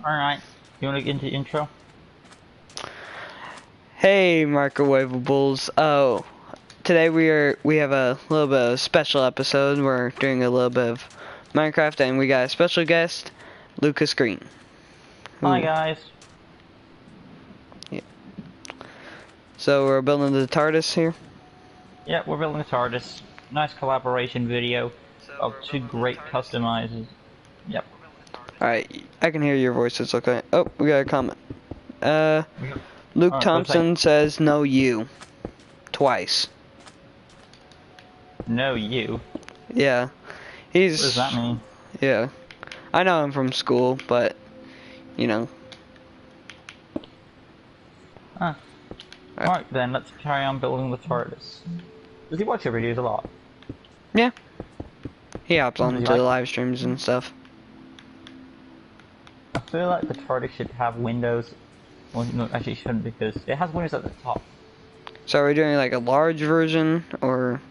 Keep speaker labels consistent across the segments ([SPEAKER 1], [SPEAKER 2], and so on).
[SPEAKER 1] Alright, you wanna get into the intro?
[SPEAKER 2] Hey, microwavables. Oh, today we have a little bit of a special episode. We're doing a little bit of Minecraft, and we got a special guest, Lucas Green.
[SPEAKER 1] Hi
[SPEAKER 2] Who,
[SPEAKER 1] guys.
[SPEAKER 2] yeah. So we're building the TARDIS here.
[SPEAKER 1] Yeah, we're building a TARDIS. Nice collaboration video of two great customizers. Yep.
[SPEAKER 2] All right, I can hear your voice. It's okay. Oh, we got a comment. Luke
[SPEAKER 1] Alright, what's that?
[SPEAKER 2] Thompson says no you twice.
[SPEAKER 1] No, you.
[SPEAKER 2] Yeah,
[SPEAKER 1] What does that mean?
[SPEAKER 2] yeah. I know him from school, but you know.
[SPEAKER 1] Huh. Alright then, let's carry on building the TARDIS. Does he watch your videos a lot?
[SPEAKER 2] Yeah. He hops
[SPEAKER 1] Does
[SPEAKER 2] on
[SPEAKER 1] he
[SPEAKER 2] to
[SPEAKER 1] like
[SPEAKER 2] the
[SPEAKER 1] it?
[SPEAKER 2] live streams and stuff.
[SPEAKER 1] I feel like the TARDIS should have windows. Well, no, actually it shouldn't because it has windows at the top.
[SPEAKER 2] So are we doing like a large version or?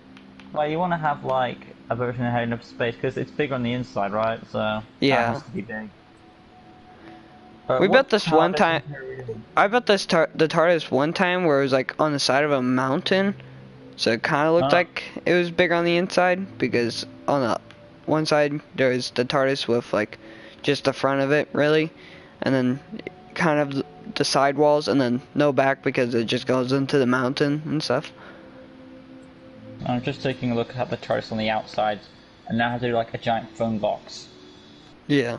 [SPEAKER 1] Well, you want to have like a version that had enough space because it's big on the inside, right? So
[SPEAKER 2] Yeah.
[SPEAKER 1] that has to be big.
[SPEAKER 2] We
[SPEAKER 1] What
[SPEAKER 2] built this one
[SPEAKER 1] TARDIS
[SPEAKER 2] time.
[SPEAKER 1] interior?
[SPEAKER 2] I built the TARDIS one time where it was like on the side of a mountain, so it kind of looked like it was big on the inside because on the one side there was the TARDIS with like just the front of it really, and then kind of the side walls, and then no back because it just goes into the mountain and stuff.
[SPEAKER 1] I'm just taking a look at the TARDIS on the outside, and now I have to do like a giant phone box.
[SPEAKER 2] Yeah.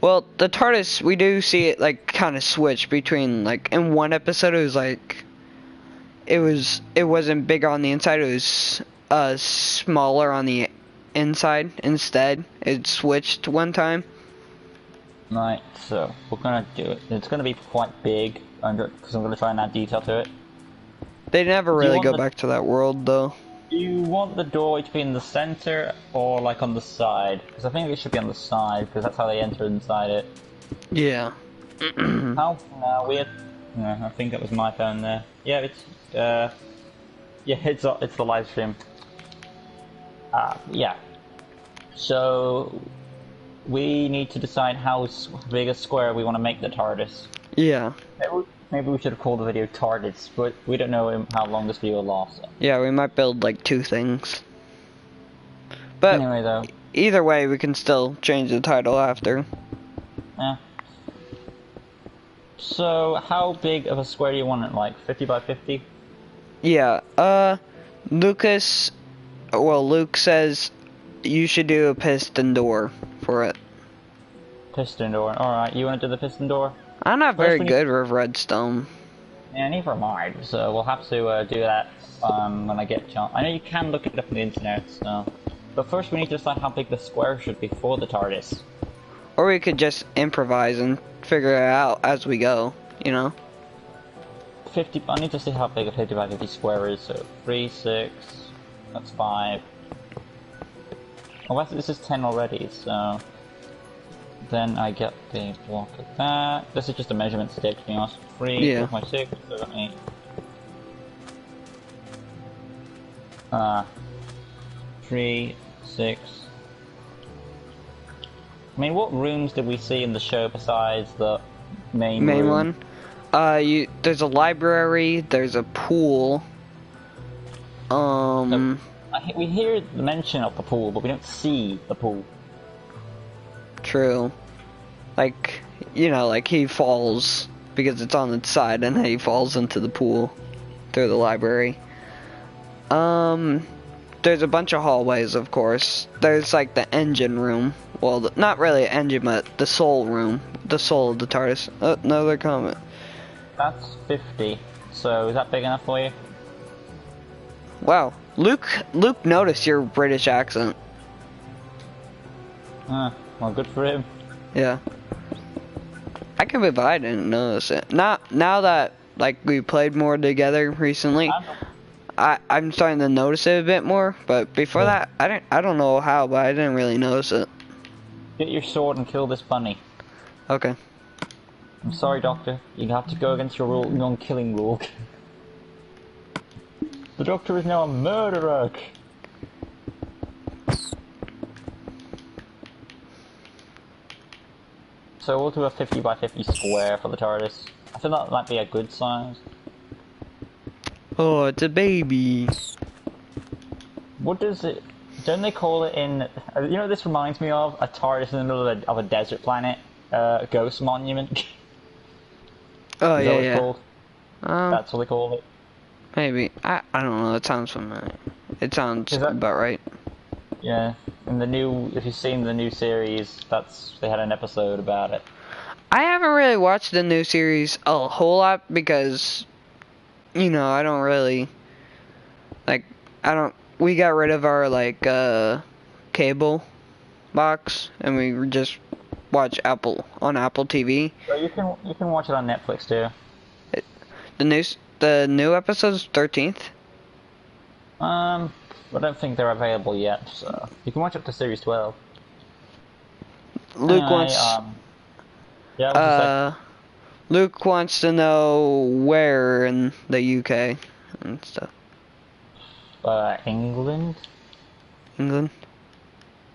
[SPEAKER 2] Well, the TARDIS, we do see it like kind of switch between like in one episode it was like it wasn't bigger on the inside, it was smaller on the inside instead. It switched one time.
[SPEAKER 1] Right, so we're gonna do it. It's gonna be quite big because I'm gonna try and add detail to it.
[SPEAKER 2] They never
[SPEAKER 1] Do you
[SPEAKER 2] really
[SPEAKER 1] want
[SPEAKER 2] go
[SPEAKER 1] the
[SPEAKER 2] back to that world though.
[SPEAKER 1] Do you want the doorway to be in the center or like on the side? Because I think it should be on the side because that's how they enter inside it.
[SPEAKER 2] Yeah.
[SPEAKER 1] How? No, weird. No, I think that was my phone there. Yeah, yeah, it's the live stream. Yeah. So we need to decide how big a square we want to make the TARDIS.
[SPEAKER 2] Yeah.
[SPEAKER 1] Maybe we should have called the video TARDIS, but we don't know how long this video will last. So.
[SPEAKER 2] Yeah, we might build like two things. But
[SPEAKER 1] Anyway, though.
[SPEAKER 2] either way, we can still change the title after.
[SPEAKER 1] Yeah. So, how big of a square do you want it? Like 50 by 50?
[SPEAKER 2] Yeah. Luke says you should do a piston door for it.
[SPEAKER 1] Piston door. Alright, you want to do the piston door?
[SPEAKER 2] I'm not very good with redstone.
[SPEAKER 1] Yeah, neither am I, so we'll have to do that when I get a chance. I know you can look it up on the internet, so... But first we need to decide how big the square should be for the TARDIS.
[SPEAKER 2] Or we could just improvise and figure it out as we go, you know?
[SPEAKER 1] 50, I need to see how big a 50 by 50 square is, so 3, 6, that's 5. Oh, this is 10 already, so... Then I get the block of that. This is just a measurement stick, to be honest. 3,
[SPEAKER 2] Yeah.
[SPEAKER 1] 4, 5, 6, 7, 8. 3, 6. I mean, what rooms did we see in the show besides the main room?
[SPEAKER 2] one. There's a library, there's a pool.
[SPEAKER 1] We hear the mention of the pool, but we don't see the pool.
[SPEAKER 2] True. Like, you know, like he falls because it's on its side and he falls into the pool through the library. There's a bunch of hallways, of course. There's like the engine room. Well, not really an engine, but the soul room. The soul of the TARDIS. Oh, another comment.
[SPEAKER 1] That's 50. So is that big enough for you?
[SPEAKER 2] Wow. Luke noticed your British accent.
[SPEAKER 1] Well, good for him.
[SPEAKER 2] Yeah. I can't believe I didn't notice it. Now that like we played more together recently, I'm starting to notice it a bit more. But before that, I don't know how, but I didn't really notice it.
[SPEAKER 1] Get your sword and kill this bunny.
[SPEAKER 2] Okay.
[SPEAKER 1] I'm sorry, Doctor. You have to go against your non-killing rule. The Doctor is now a murderer. So we'll do a 50 by 50 square for the TARDIS. I feel that might be a good size.
[SPEAKER 2] Oh, it's a baby.
[SPEAKER 1] What does it... Don't they call it in... You know what this reminds me of? A TARDIS in the middle of a desert planet. A ghost monument.
[SPEAKER 2] Oh,
[SPEAKER 1] Is that
[SPEAKER 2] yeah,
[SPEAKER 1] what it's
[SPEAKER 2] yeah.
[SPEAKER 1] called? That's what they call it.
[SPEAKER 2] Maybe. I don't know. It sounds familiar. It sounds about right.
[SPEAKER 1] Yeah. In the new... If you've seen the new series, they had an episode about it.
[SPEAKER 2] I haven't really watched the new series a whole lot because, you know, I don't really... Like, we got rid of our, like, cable box, and we just watch on Apple TV.
[SPEAKER 1] So you can watch it on Netflix too.
[SPEAKER 2] The new episode's 13th.
[SPEAKER 1] I don't think they're available yet, so you can watch up to series 12.
[SPEAKER 2] Luke
[SPEAKER 1] anyway,
[SPEAKER 2] wants.
[SPEAKER 1] Yeah. What's you say?
[SPEAKER 2] Luke wants to know where in the UK and stuff.
[SPEAKER 1] England.
[SPEAKER 2] England.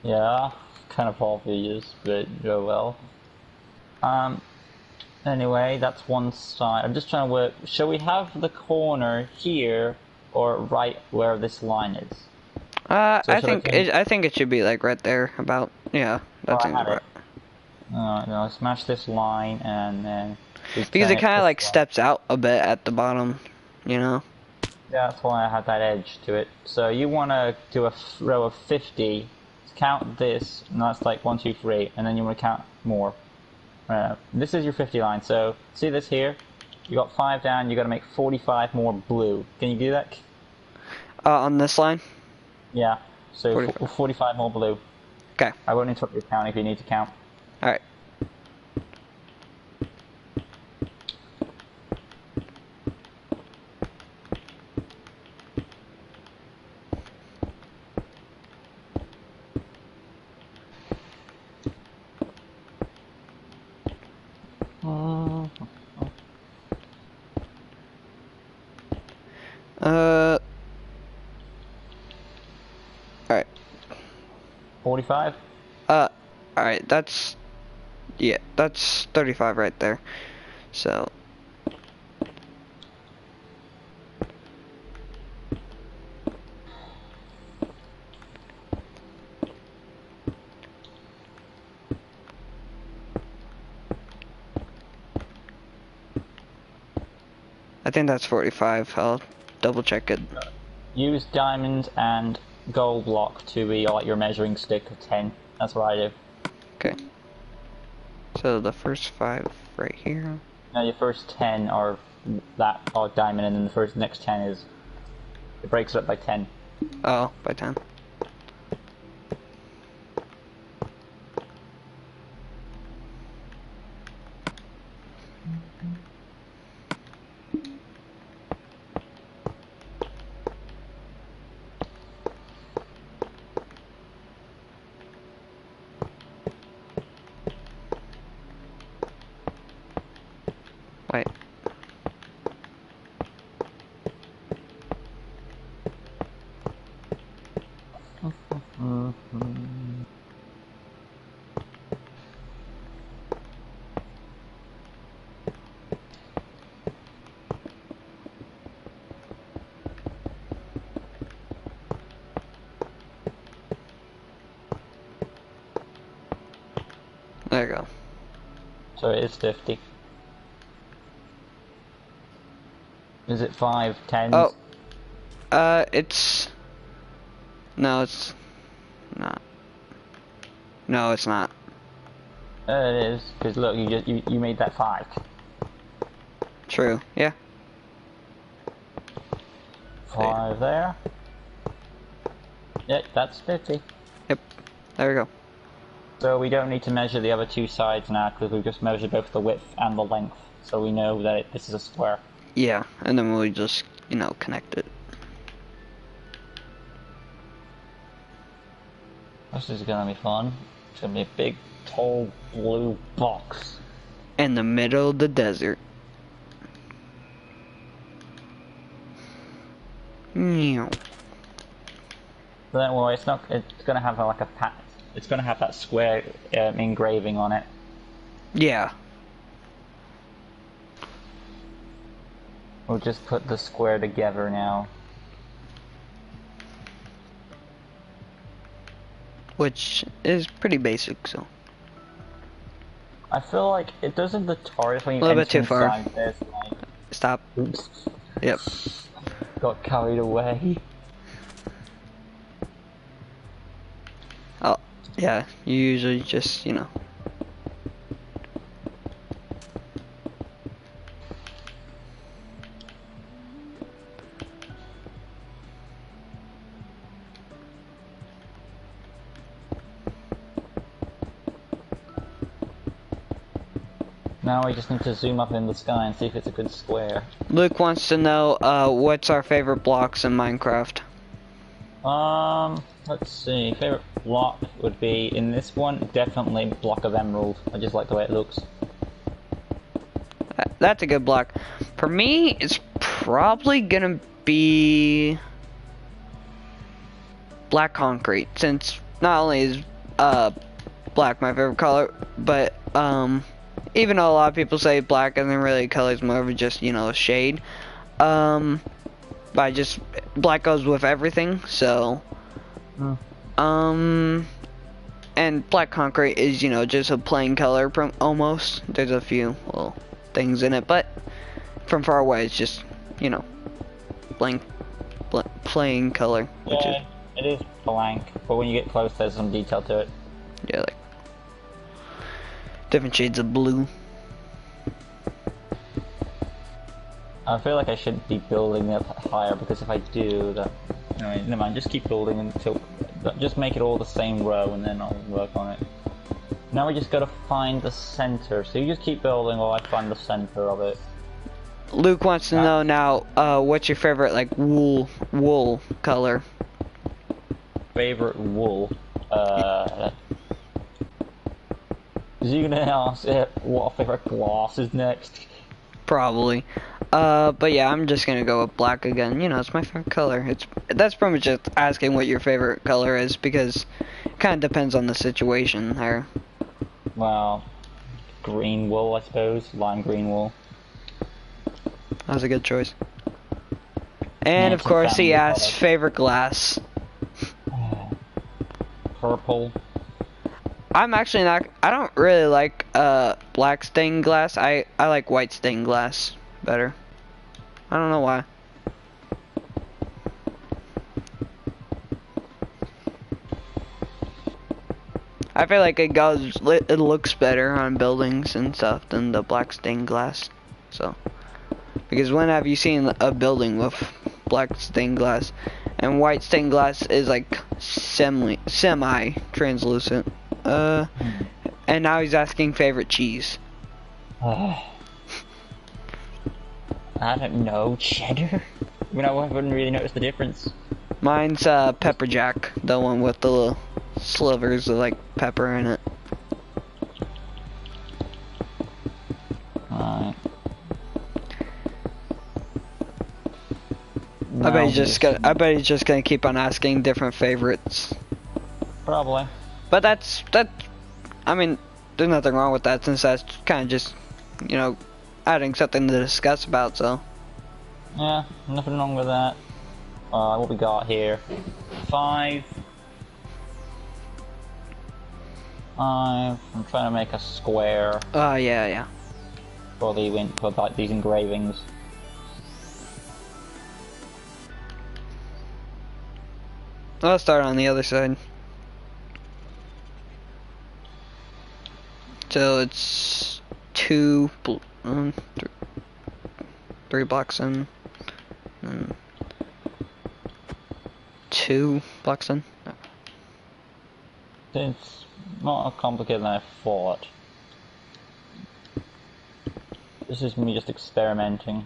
[SPEAKER 1] Yeah, kind of obvious, but oh well. Anyway, that's one side. I'm just trying to work. Shall we have the corner here or right where this line is?
[SPEAKER 2] I think it should be like right there about. Yeah, that seems right.
[SPEAKER 1] No, smash this line and then.
[SPEAKER 2] Because it kind of like steps out a bit at the bottom, you know.
[SPEAKER 1] Yeah, that's why I had that edge to it. So you want to do a row of 50. Count this, and that's like 1, 2, 3, and then you want to count more. This is your 50 line. So see this here? You got 5 down. You got to make 45 more blue. Can you do that?
[SPEAKER 2] On this line?
[SPEAKER 1] Yeah. So 45 more blue.
[SPEAKER 2] Okay.
[SPEAKER 1] I won't interrupt your count if you need to count.
[SPEAKER 2] All right. Alright.
[SPEAKER 1] 45?
[SPEAKER 2] Alright, that's 35 right there. So. I think that's 45. I'll double check it.
[SPEAKER 1] Use diamond and gold block to be like your measuring stick of 10. That's what I do.
[SPEAKER 2] Okay. So the first 5 right here.
[SPEAKER 1] No, your first 10 are diamond, and then the next 10 is it breaks it up by 10.
[SPEAKER 2] Oh, by 10. Wait. There you go.
[SPEAKER 1] So it is 50. Is it 5 10s?
[SPEAKER 2] Oh. It's... No, it's not. No, it's not.
[SPEAKER 1] It is, because look, you made that 5.
[SPEAKER 2] True, yeah.
[SPEAKER 1] 5 there. Yep, that's 50.
[SPEAKER 2] Yep, there we go.
[SPEAKER 1] So we don't need to measure the other 2 sides now, because we just measured both the width and the length, so we know that this is a square.
[SPEAKER 2] Yeah, and then we'll just, you know, connect it.
[SPEAKER 1] This is gonna be fun. It's gonna be a big, tall, blue box.
[SPEAKER 2] In the middle of the desert. Meow.
[SPEAKER 1] But don't worry, it's gonna have like a pat. It's gonna have that square engraving on it.
[SPEAKER 2] Yeah.
[SPEAKER 1] We'll just put the square together now.
[SPEAKER 2] Which is pretty basic, so.
[SPEAKER 1] I feel like it doesn't the TARDIS when you
[SPEAKER 2] A little
[SPEAKER 1] enter
[SPEAKER 2] bit too far.
[SPEAKER 1] inside this, like...
[SPEAKER 2] Stop.
[SPEAKER 1] Oops.
[SPEAKER 2] Yep.
[SPEAKER 1] Got carried away.
[SPEAKER 2] Oh, yeah, you usually just, you know.
[SPEAKER 1] Now we just need to zoom up in the sky and see if it's a good square.
[SPEAKER 2] Luke wants to know, what's our favorite blocks in Minecraft?
[SPEAKER 1] Let's see. Favorite block would be, in this one, definitely block of emerald. I just like the way it looks.
[SPEAKER 2] That's a good block. For me, it's probably gonna be black concrete, since not only is black my favorite color, but even though a lot of people say black isn't really a color, it's more of just, you know, a shade. But black goes with everything, so and black concrete is, you know, just a plain color almost. There's a few little things in it, but from far away it's just, you know, plain color, which is,
[SPEAKER 1] it is blank, but when you get close there's some detail to it.
[SPEAKER 2] yeah, like different shades of blue.
[SPEAKER 1] I feel like I should be building it higher, because if I do that... Anyway, never mind, just keep building until... Just make it all the same row and then I'll work on it. Now we just gotta find the center, so you just keep building while I find the center of it.
[SPEAKER 2] Luke wants to know now, what's your favorite, like, wool color?
[SPEAKER 1] Favorite wool? Is you gonna ask what our favorite glass is next?
[SPEAKER 2] Probably. But yeah, I'm just gonna go with black again. You know, it's my favorite color. That's pretty much just asking what your favorite color is, because it kind of depends on the situation there.
[SPEAKER 1] Well, green wool, I suppose. Lime green wool.
[SPEAKER 2] That was a good choice. And of course, he asked favorite glass.
[SPEAKER 1] Purple.
[SPEAKER 2] I'm actually not. I don't really like black stained glass. I like white stained glass better. I don't know why. I feel like it looks better on buildings and stuff than the black stained glass. So, because when have you seen a building with black stained glass? And white stained glass is like semi translucent. And now he's asking favorite cheese.
[SPEAKER 1] I don't know, cheddar? I mean, I haven't really noticed the difference.
[SPEAKER 2] Mine's pepper jack, the one with the little slivers of like pepper in it.
[SPEAKER 1] Alright.
[SPEAKER 2] I bet he's just gonna keep on asking different favorites.
[SPEAKER 1] Probably.
[SPEAKER 2] But that's I mean, there's nothing wrong with that, since that's kind of just, you know, adding something to discuss about, so.
[SPEAKER 1] Yeah, nothing wrong with that. What we got here? 5. I'm trying to make a square.
[SPEAKER 2] Yeah.
[SPEAKER 1] For these engravings.
[SPEAKER 2] I'll start on the other side. So it's 3 blocks in, and 2 blocks in.
[SPEAKER 1] It's not as complicated than I thought. This is me just experimenting.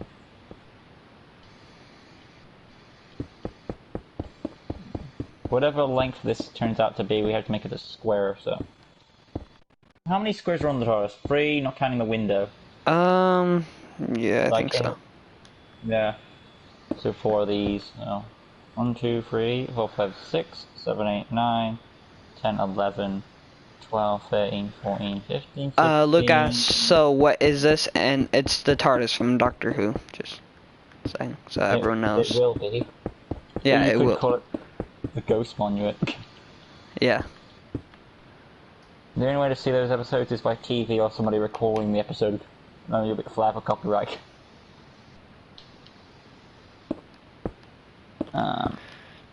[SPEAKER 1] Whatever length this turns out to be, we have to make it a square, so. How many squares are on the TARDIS? 3, not counting the window.
[SPEAKER 2] Yeah, I think so.
[SPEAKER 1] Yeah. So 4 of these. No. 1, 2, 3, 4, 5, 6, 7, 8, 9, 10, 11, 12, 13, 14, 15, 16.
[SPEAKER 2] Lucas, so what is this? And it's the TARDIS from Doctor Who, just saying, so everyone knows.
[SPEAKER 1] It will be.
[SPEAKER 2] Yeah,
[SPEAKER 1] Or you
[SPEAKER 2] it
[SPEAKER 1] could
[SPEAKER 2] will.
[SPEAKER 1] call it the Ghost Monument.
[SPEAKER 2] Yeah.
[SPEAKER 1] The only way to see those episodes is by TV or somebody recording the episode. No, you'll be flag for copyright.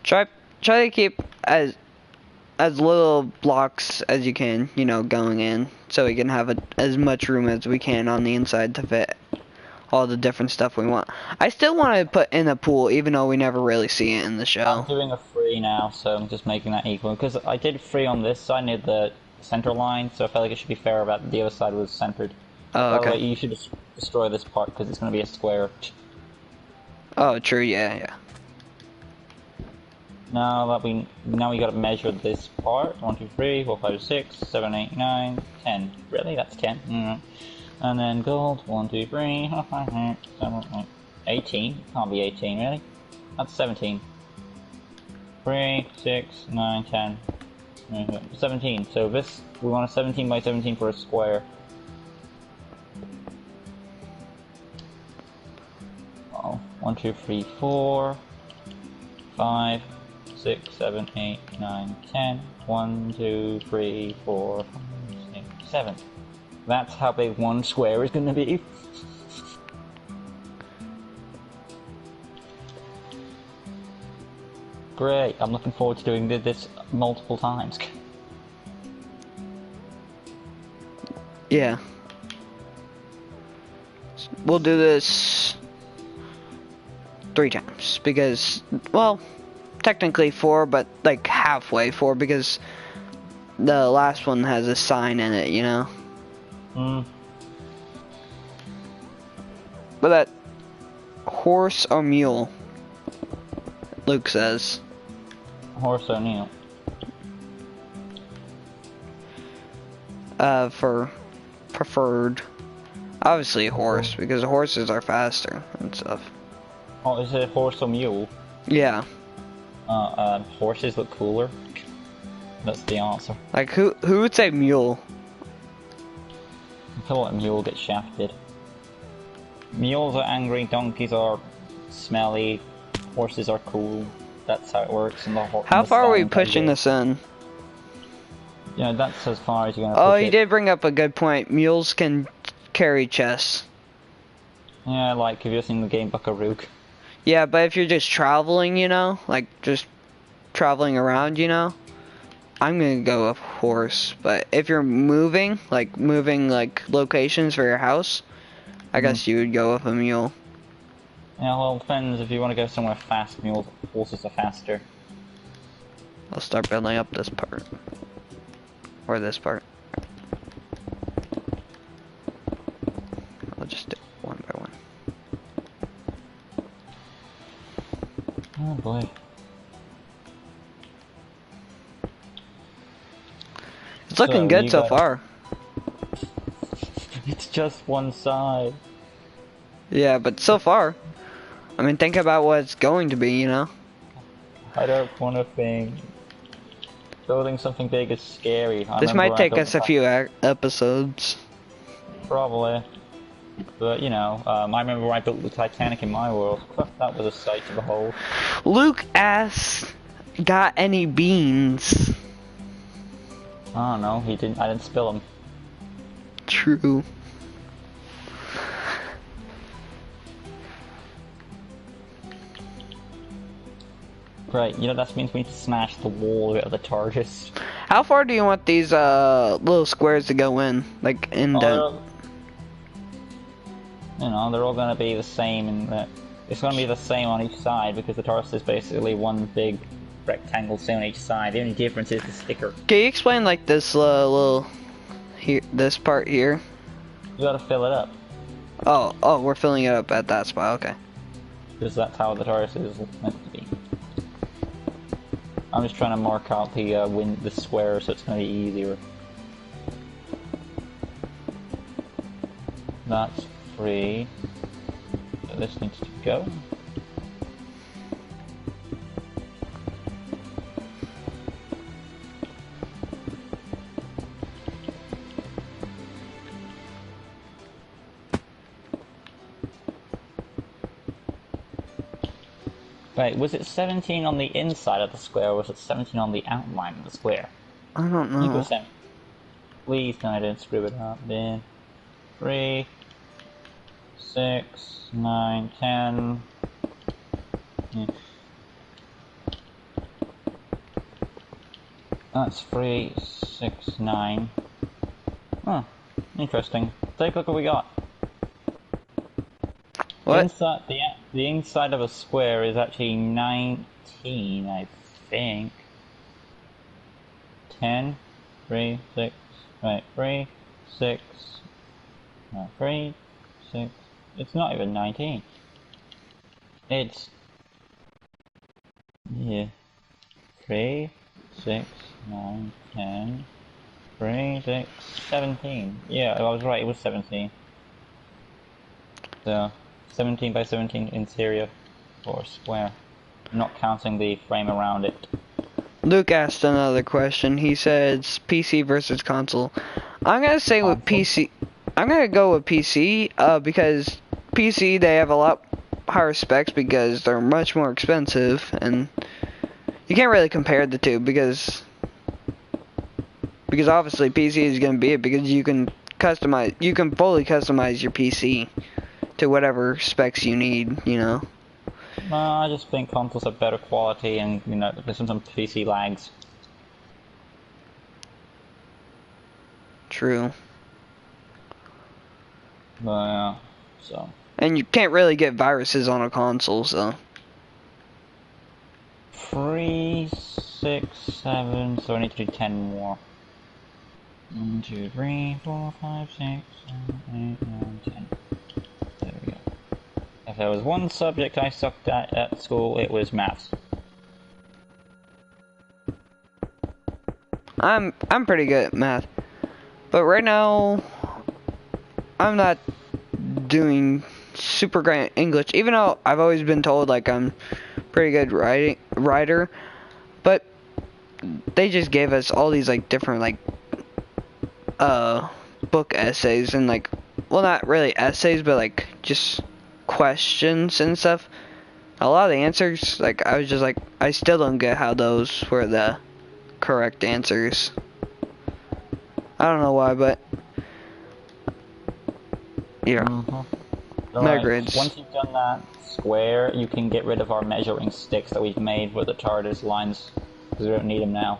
[SPEAKER 2] Try to keep as little blocks as you can, you know, going in, so we can have as much room as we can on the inside to fit all the different stuff we want. I still want to put in a pool, even though we never really see it in the show.
[SPEAKER 1] I'm doing a free now, so I'm just making that equal. Because I did free on this side near the center line, so I felt like it should be fair about the other side was centered.
[SPEAKER 2] Oh, okay.
[SPEAKER 1] By the way, you should just destroy this part because it's going to be a square.
[SPEAKER 2] Oh, true, yeah.
[SPEAKER 1] Now we got to measure this part. 1, 2, 3, 4, 5, 6, 7, 8, 9, 10. Really? That's 10. And then gold. 1, 2, 3, 7, 8, 18. Can't be 18, really. That's 17. 3, 6, 9, 10. 17. So this, we want a 17 by 17 for a square. Oh, 1, 2, 3, 4, 5, 6, 7, 8, 9, 10. 1, 2, 3, 4, 5, 6, 7. That's how big one square is going to be. Great, I'm looking forward to doing this multiple times.
[SPEAKER 2] Yeah. We'll do this 3 times, because, well, technically 4, but like halfway 4, because the last one has a sign in it, you know? But that horse or mule, Luke says.
[SPEAKER 1] Horse or mule?
[SPEAKER 2] For preferred. Obviously a horse, because horses are faster and stuff.
[SPEAKER 1] Oh, is it horse or mule?
[SPEAKER 2] Yeah.
[SPEAKER 1] Horses look cooler. That's the answer.
[SPEAKER 2] Like, who would say mule?
[SPEAKER 1] I feel like a mule gets shafted. Mules are angry, donkeys are smelly, horses are cool. That's how it works. And
[SPEAKER 2] how far are we pushing this in?
[SPEAKER 1] You know, that's as far as you're gonna push
[SPEAKER 2] Oh,
[SPEAKER 1] it.
[SPEAKER 2] you did bring up a good point. Mules can carry chests.
[SPEAKER 1] Yeah, like, have you seen the game Buckaroo?
[SPEAKER 2] Yeah, but if you're just traveling, you know, like just traveling around, you know, I'm gonna go with horse. But if you're moving like locations for your house, I guess you would go with a mule.
[SPEAKER 1] Yeah, well, it depends. If you want to go somewhere fast, horses are faster.
[SPEAKER 2] I'll start building up this part. Or this part. I'll just do it one by one.
[SPEAKER 1] Oh boy.
[SPEAKER 2] It's looking good so far.
[SPEAKER 1] It's just one side.
[SPEAKER 2] Yeah, but so far. I mean, think about what it's going to be, you know?
[SPEAKER 1] I don't want to think. Building something big is scary.
[SPEAKER 2] This might take us a few episodes.
[SPEAKER 1] Probably. But, you know, I remember when I built the Titanic in my world. That was a sight to behold.
[SPEAKER 2] Luke asks, got any beans?
[SPEAKER 1] I don't know, he didn't. I didn't spill them.
[SPEAKER 2] True.
[SPEAKER 1] Right, you know that means we need to smash the wall out of the TARDIS.
[SPEAKER 2] How far do you want these little squares to go in? Like indent?
[SPEAKER 1] You know, they're all gonna be the same in that it's gonna be the same on each side because the TARDIS is basically one big rectangle same on each side. The only difference is the sticker.
[SPEAKER 2] Can you explain like this little here, this part here?
[SPEAKER 1] You gotta fill it up.
[SPEAKER 2] Oh, we're filling it up at that spot. Okay.
[SPEAKER 1] Because that's how the TARDIS is meant to be. I'm just trying to mark out the square so it's gonna be easier. That's 3. So this needs to go. Wait, was it 17 on the inside of the square, or was it 17 on the outline of the square?
[SPEAKER 2] I don't
[SPEAKER 1] I think it
[SPEAKER 2] know.
[SPEAKER 1] was 17. Please, no, I didn't screw it up. Then 3, 6, 9, 10. Yeah. That's 3, 6, 9. Huh. Interesting. Take a look what we got.
[SPEAKER 2] What?
[SPEAKER 1] Inside the inside of a square is actually 19, I think. 10, 3, 6, right, 3, 6, no, 3, 6, it's not even 19. It's, yeah, 3, 6, 9, 10, 3, 6, 17. Yeah, I was right, it was 17. So, 17 by 17 interior or square, not counting the frame around it.
[SPEAKER 2] Luke asked another question. He says PC versus console. I'm gonna say with PC. I'm gonna go with PC because PC they have a lot higher specs because they're much more expensive, and you can't really compare the two because obviously PC is gonna be it because you can fully customize your PC to whatever specs you need, you know.
[SPEAKER 1] No, I just think consoles have better quality and, you know, there's some PC lags.
[SPEAKER 2] True.
[SPEAKER 1] Yeah, so.
[SPEAKER 2] And you can't really get viruses on a console, so.
[SPEAKER 1] 3, 6, 7, so I need to do 10 more. 1, 2, 3, 4, 5, 6, 7, 8, 9, 10. There we go. If there was one subject I sucked at school, it was maths.
[SPEAKER 2] I'm pretty good at math. But right now I'm not doing super great English, even though I've always been told like I'm pretty good writer, but they just gave us all these like different like book essays and like, well, not really essays, but like just questions and stuff. A lot of the answers, like I was just like, I still don't get how those were the correct answers. I don't know why, but yeah. My grades.
[SPEAKER 1] Once you've done that square, you can get rid of our measuring sticks that we've made with the TARDIS lines, because we don't need them now.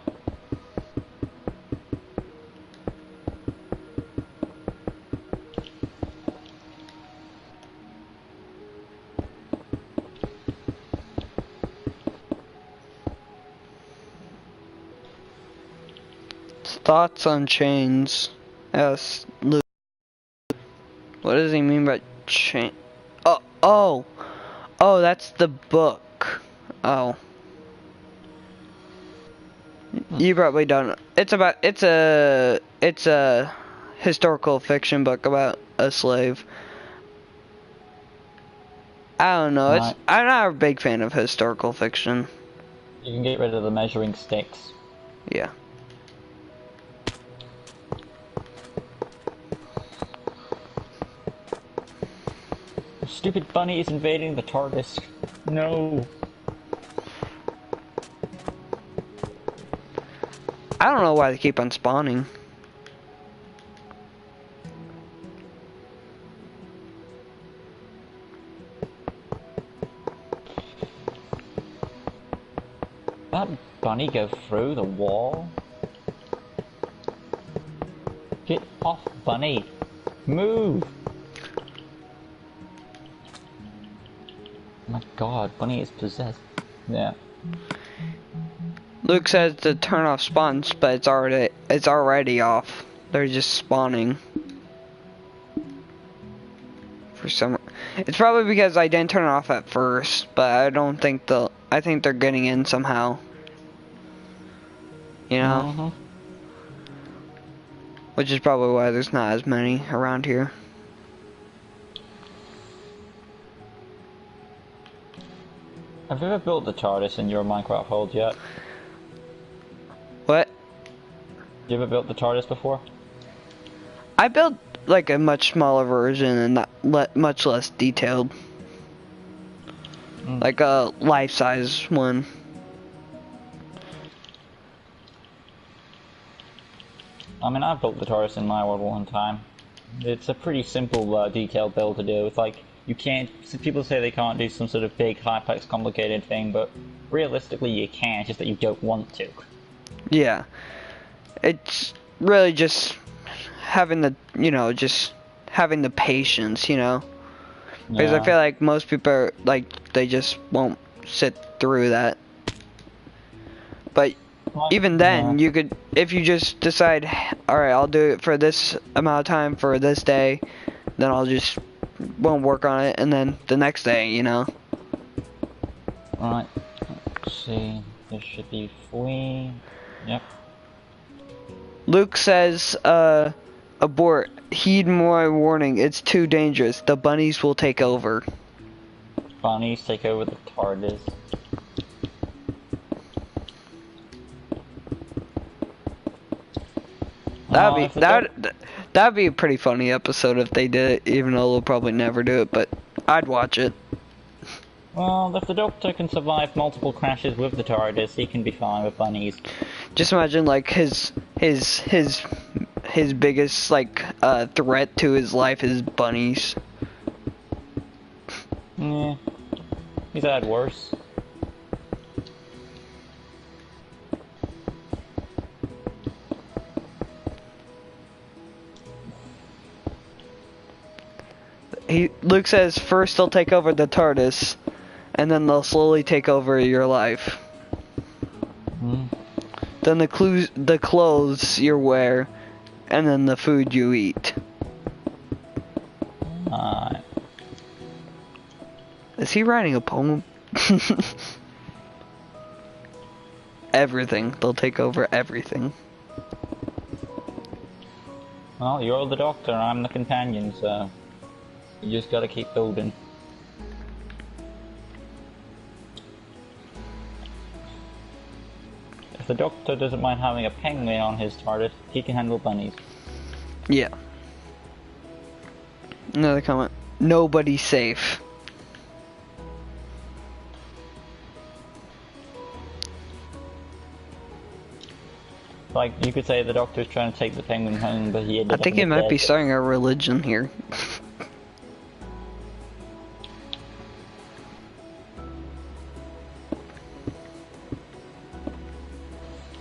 [SPEAKER 2] Thoughts on chains? Yes, Luke. What does he mean by chain? Oh, that's the book. Oh. You probably don't. It's a historical fiction book about a slave. I don't know.
[SPEAKER 1] Right.
[SPEAKER 2] I'm not a big fan of historical fiction.
[SPEAKER 1] You can get rid of the measuring sticks.
[SPEAKER 2] Yeah.
[SPEAKER 1] Stupid bunny is invading the TARDIS. No.
[SPEAKER 2] I don't know why they keep on spawning.
[SPEAKER 1] That bunny go through the wall? Get off, bunny. Move! Oh my god, bunny is possessed. Yeah.
[SPEAKER 2] Luke says to turn off spawns, but it's already off. They're just spawning. For some, it's probably because I didn't turn it off at first, but I don't think I think they're getting in somehow. You know? Which is probably why there's not as many around here.
[SPEAKER 1] Have you ever built the TARDIS in your Minecraft hold yet?
[SPEAKER 2] What?
[SPEAKER 1] You ever built the TARDIS before?
[SPEAKER 2] I built like a much smaller version and not much less detailed. Like a life-size one.
[SPEAKER 1] I mean, I've built the TARDIS in my world one time. It's a pretty simple, detailed build to do. It's like, you can't... People say they can't do some sort of big, high-plex, complicated thing, but realistically you can, it's just that you don't want to.
[SPEAKER 2] Yeah. It's really just having the, you know, just having the patience, you know? Because I feel like most people are, like, they just won't sit through that. But even then, you could, if you just decide, alright, I'll do it for this amount of time for this day, then I'll just, won't work on it, and then the next day, you know?
[SPEAKER 1] Right, let's see, this should be free, yep.
[SPEAKER 2] Luke says, abort, heed my warning, it's too dangerous, the bunnies will take over.
[SPEAKER 1] Bunnies take over the TARDIS.
[SPEAKER 2] That'd be a pretty funny episode if they did it, even though they'll probably never do it, but I'd watch it.
[SPEAKER 1] Well, if the Doctor can survive multiple crashes with the TARDIS, he can be fine with bunnies.
[SPEAKER 2] Just imagine, like, his biggest, like, threat to his life is bunnies.
[SPEAKER 1] Yeah, he's had worse.
[SPEAKER 2] Luke says first they'll take over the TARDIS, and then they'll slowly take over your life. Then the clothes you wear, and then the food you eat. Is he writing a poem? Everything. They'll take over everything.
[SPEAKER 1] Well, you're the Doctor, I'm the companion, so you just gotta keep building. If the Doctor doesn't mind having a penguin on his TARDIS, he can handle bunnies.
[SPEAKER 2] Yeah. Another comment. Nobody's safe.
[SPEAKER 1] Like, you could say the Doctor's trying to take the penguin home, but he ended up
[SPEAKER 2] I think he might be starting a religion here.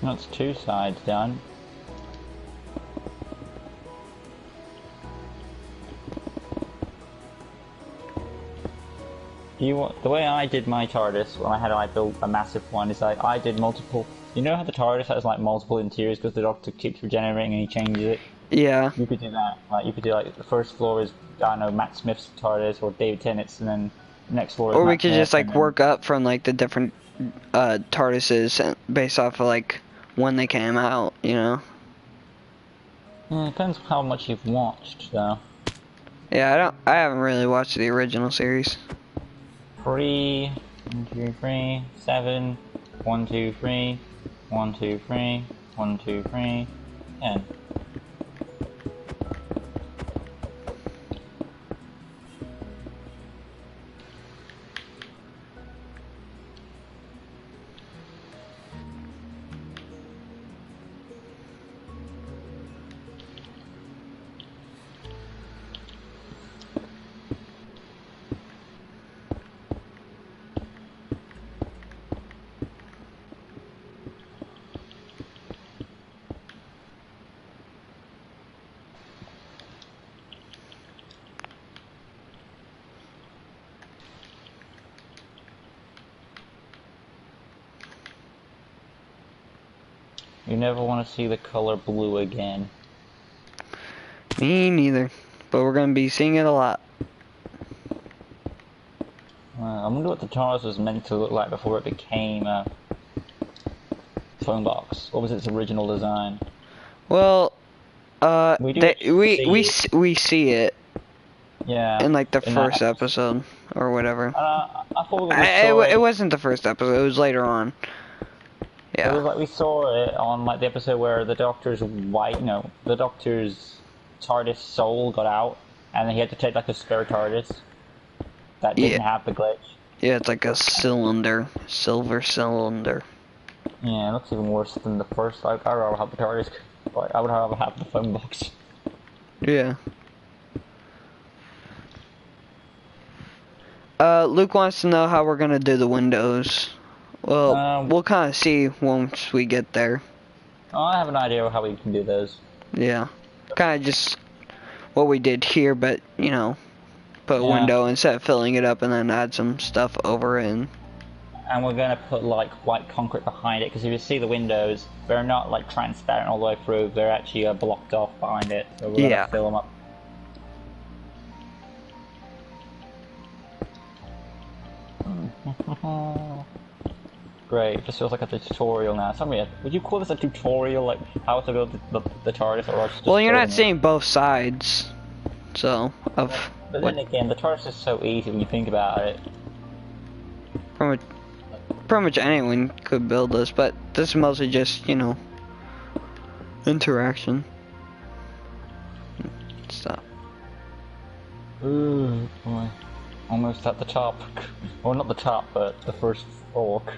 [SPEAKER 1] That's two sides done. The way I did my TARDIS when I built a massive one is like I did multiple. You know how the TARDIS has like multiple interiors because the Doctor keeps regenerating and he changes it.
[SPEAKER 2] Yeah.
[SPEAKER 1] You could do that. Like you could do like the first floor is I don't know Matt Smith's TARDIS or David Tennant's, and then the next floor is
[SPEAKER 2] or we
[SPEAKER 1] Matt
[SPEAKER 2] could
[SPEAKER 1] Smith,
[SPEAKER 2] just like work up from like the different TARDISes based off of like when they came out, you know.
[SPEAKER 1] Yeah, it depends how much you've watched though.
[SPEAKER 2] Yeah, I haven't really watched the original series.
[SPEAKER 1] 3, 1, 2, 3, 7, 1, 2, 3, 1, 2, 3, 1, 2, 3, 10. You never want to see the color blue again.
[SPEAKER 2] Me neither. But we're gonna be seeing it a lot.
[SPEAKER 1] I wonder what the TARDIS was meant to look like before it became a phone box. What was its original design?
[SPEAKER 2] Well,
[SPEAKER 1] we
[SPEAKER 2] see it.
[SPEAKER 1] Yeah.
[SPEAKER 2] In like the first episode or whatever.
[SPEAKER 1] I thought
[SPEAKER 2] it wasn't the first episode. It was later on. Yeah.
[SPEAKER 1] It was like we saw it on like the episode where the Doctor's the Doctor's TARDIS soul got out, and then he had to take like a spare TARDIS that didn't have the glitch.
[SPEAKER 2] Yeah, it's like a cylinder, silver cylinder.
[SPEAKER 1] Yeah, it looks even worse than the first. I'd rather have the TARDIS, but I would rather have the phone box.
[SPEAKER 2] Yeah. Luke wants to know how we're gonna do the windows. Well, we'll kind of see once we get there.
[SPEAKER 1] I have an idea of how we can do those.
[SPEAKER 2] Yeah. Kind of just what we did here, but, you know, put a window instead of filling it up and then add some stuff over it.
[SPEAKER 1] And we're gonna put like white concrete behind it, because if you see the windows, they're not like transparent all the way through, they're actually blocked off behind it, so we're gonna fill them up. Great, this feels like a tutorial now. Tell me, would you call this a tutorial, like how to build the TARDIS, or just
[SPEAKER 2] well, you're not seeing both sides, so of.
[SPEAKER 1] But then again, the TARDIS is so easy when you think about it.
[SPEAKER 2] Pretty much anyone could build this, but this is mostly just, you know, interaction. Stop.
[SPEAKER 1] Ooh, boy. Almost at the top. Well, not the top, but the first fork.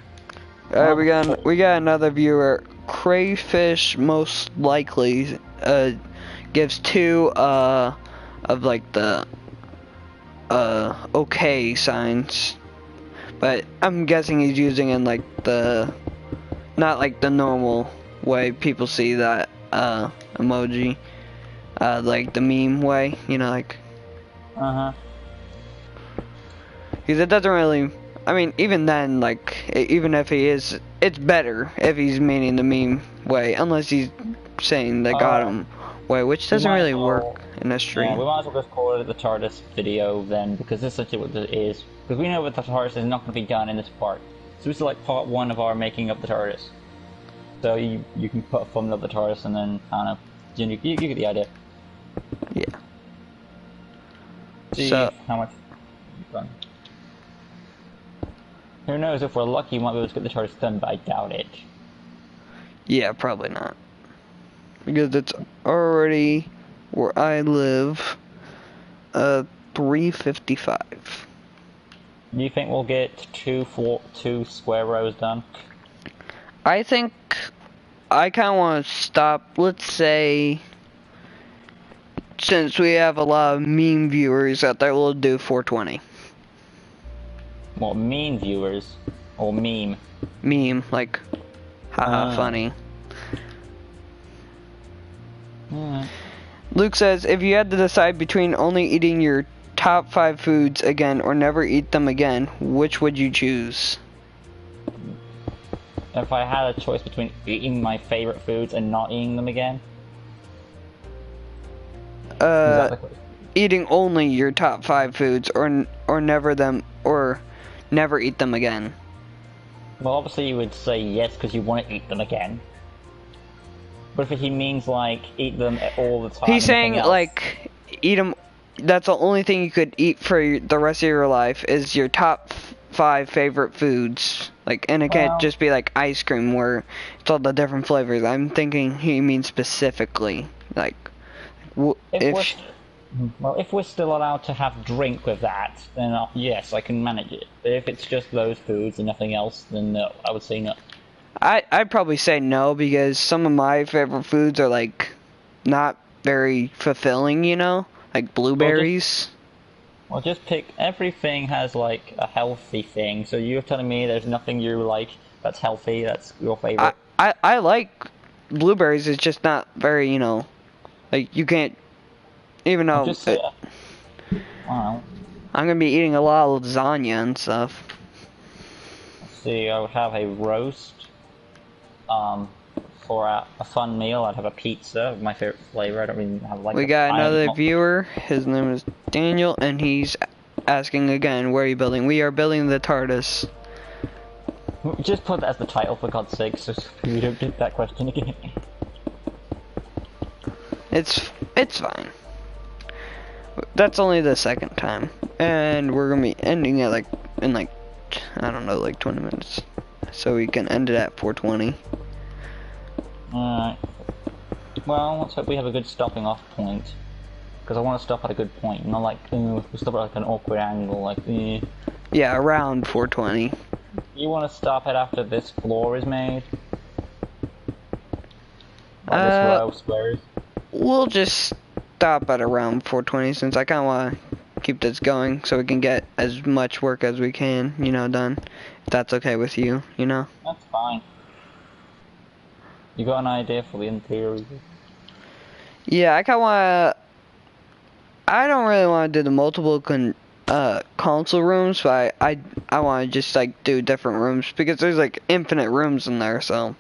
[SPEAKER 2] Alright, we got another viewer. Crayfish most likely gives 2 of like the okay signs. But I'm guessing he's using in like the not like the normal way people see that emoji. Like the meme way, you know, like because it doesn't really, I mean, even then, like, even if he is, it's better if he's meaning the meme way, unless he's saying the Gotham way, which doesn't really work in a stream.
[SPEAKER 1] Yeah, we might as well just call it the TARDIS video then, because this is actually what it is. Because we know that the TARDIS is not going to be done in this part. So this is like part 1 of our making of the TARDIS. So you can put a thumbnail of the TARDIS and then, I don't know, you get the idea.
[SPEAKER 2] Yeah.
[SPEAKER 1] See so, how much you've done. Who knows, if we're lucky, we might be able to get the TARDIS done, but I doubt it.
[SPEAKER 2] Yeah, probably not. Because it's already where I live, 3:55.
[SPEAKER 1] Do you think we'll get two square rows done?
[SPEAKER 2] I think I kind of want to stop, let's say, since we have a lot of meme viewers out there, we'll do 420.
[SPEAKER 1] What, meme viewers? Or meme?
[SPEAKER 2] Meme, like, haha, funny. Luke says, if you had to decide between only eating your top 5 foods again or never eat them again, which would you choose?
[SPEAKER 1] If I had a choice between eating my favorite foods and not eating them again?
[SPEAKER 2] Eating only your top 5 foods or never eat them again.
[SPEAKER 1] Well, obviously you would say yes because you want to eat them again. But if he means like eat them all the time.
[SPEAKER 2] He's saying like eat them. That's the only thing you could eat for the rest of your life is your top 5 favorite foods. Like, and it can't just be like ice cream where it's all the different flavors. I'm thinking he means specifically like
[SPEAKER 1] if we're still allowed to have drink with that, then yes, I can manage it. But if it's just those foods and nothing else, then no, I would say no.
[SPEAKER 2] I'd probably say no, because some of my favorite foods are like not very fulfilling, you know, like blueberries.
[SPEAKER 1] Well, just pick, everything has like a healthy thing, so you're telling me there's nothing you like that's healthy, that's your favorite?
[SPEAKER 2] I like blueberries, it's just not very, you know, like you can't, even though I'm gonna be eating a lot of lasagna and stuff.
[SPEAKER 1] Let's see, I would have a roast. For a fun meal, I'd have a pizza, my favorite flavor. I don't even have like. We
[SPEAKER 2] got another viewer. His name is Daniel, and he's asking again, "Where are you building?" We are building the TARDIS.
[SPEAKER 1] Just put that as the title, for God's sake, so we don't get that question again.
[SPEAKER 2] It's fine. That's only the second time, and we're gonna be ending it like in like I don't know, like 20 minutes, so we can end it at 4:20.
[SPEAKER 1] Alright. Well, let's hope we have a good stopping off point. Because I want to stop at a good point, not like, we stop at like an awkward angle, like,
[SPEAKER 2] Yeah, around 420.
[SPEAKER 1] You want to stop it after this floor is made? Like this row of squares?
[SPEAKER 2] We'll just stop at around 420 since I kind of want to keep this going so we can get as much work as we can, you know, done. If that's okay with you, you know?
[SPEAKER 1] That's fine. You got an idea for the interior?
[SPEAKER 2] Yeah, I kind of want to... I don't really want to do the multiple console rooms, but I want to just, like, do different rooms because there's, like, infinite rooms in there, so...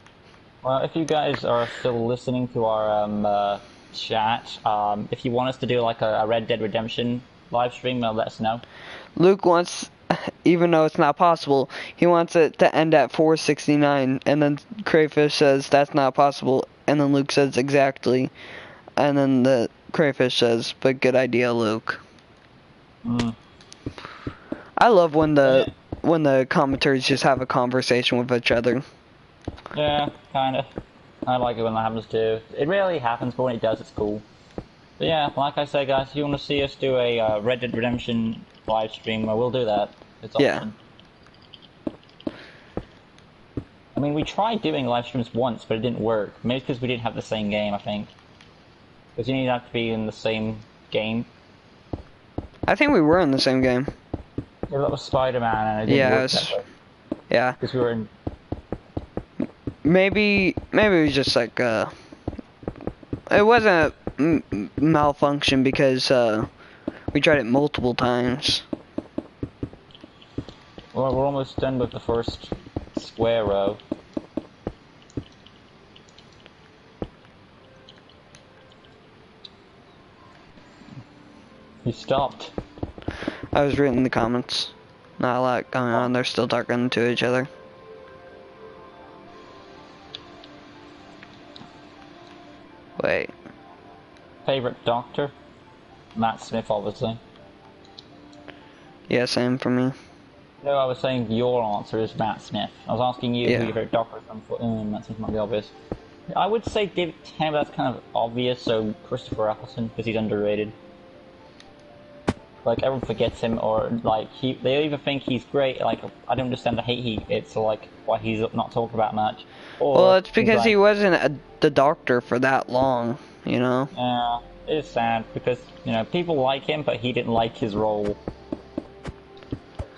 [SPEAKER 1] Well, if you guys are still listening to our chat, if you want us to do like a Red Dead Redemption live stream, let us know.
[SPEAKER 2] Luke wants, even though it's not possible, he wants it to end at 469, and then Crayfish says that's not possible, and then Luke says exactly, and then the Crayfish says, but good idea, Luke. I love when the commentators just have a conversation with each other.
[SPEAKER 1] Yeah, kind of. I like it when that happens too. It rarely happens, but when it does, it's cool. But yeah, like I say, guys, if you want to see us do a Red Dead Redemption live stream, we'll do that. It's awesome. Yeah. I mean, we tried doing live streams once, but it didn't work. Maybe because we didn't have the same game, I think. Because you need to have to be in the same game.
[SPEAKER 2] I think we were in the same game.
[SPEAKER 1] Yeah, that was Spider-Man, and it didn't work that way.
[SPEAKER 2] Yeah.
[SPEAKER 1] Because we were in...
[SPEAKER 2] Maybe it was just like, it wasn't a malfunction because, we tried it multiple times.
[SPEAKER 1] Well, we're almost done with the first square row. You stopped.
[SPEAKER 2] I was reading the comments. Not a lot going on, they're still talking to each other. Wait.
[SPEAKER 1] Favorite doctor? Matt Smith, obviously.
[SPEAKER 2] Yeah, same for me.
[SPEAKER 1] No, I was saying your answer is Matt Smith. I was asking you who your favorite doctor is from. Matt Smith might be obvious. I would say David Tennant, but that's kind of obvious, so Christopher Eccleston, because he's underrated. Like, everyone forgets him, or, like, they either think he's great, like, I don't understand the hate he gets, or, like, why he's not talked about much. Or,
[SPEAKER 2] well, it's because like, he wasn't the doctor for that long, you know?
[SPEAKER 1] Yeah, it's sad, because, you know, people like him, but he didn't like his role.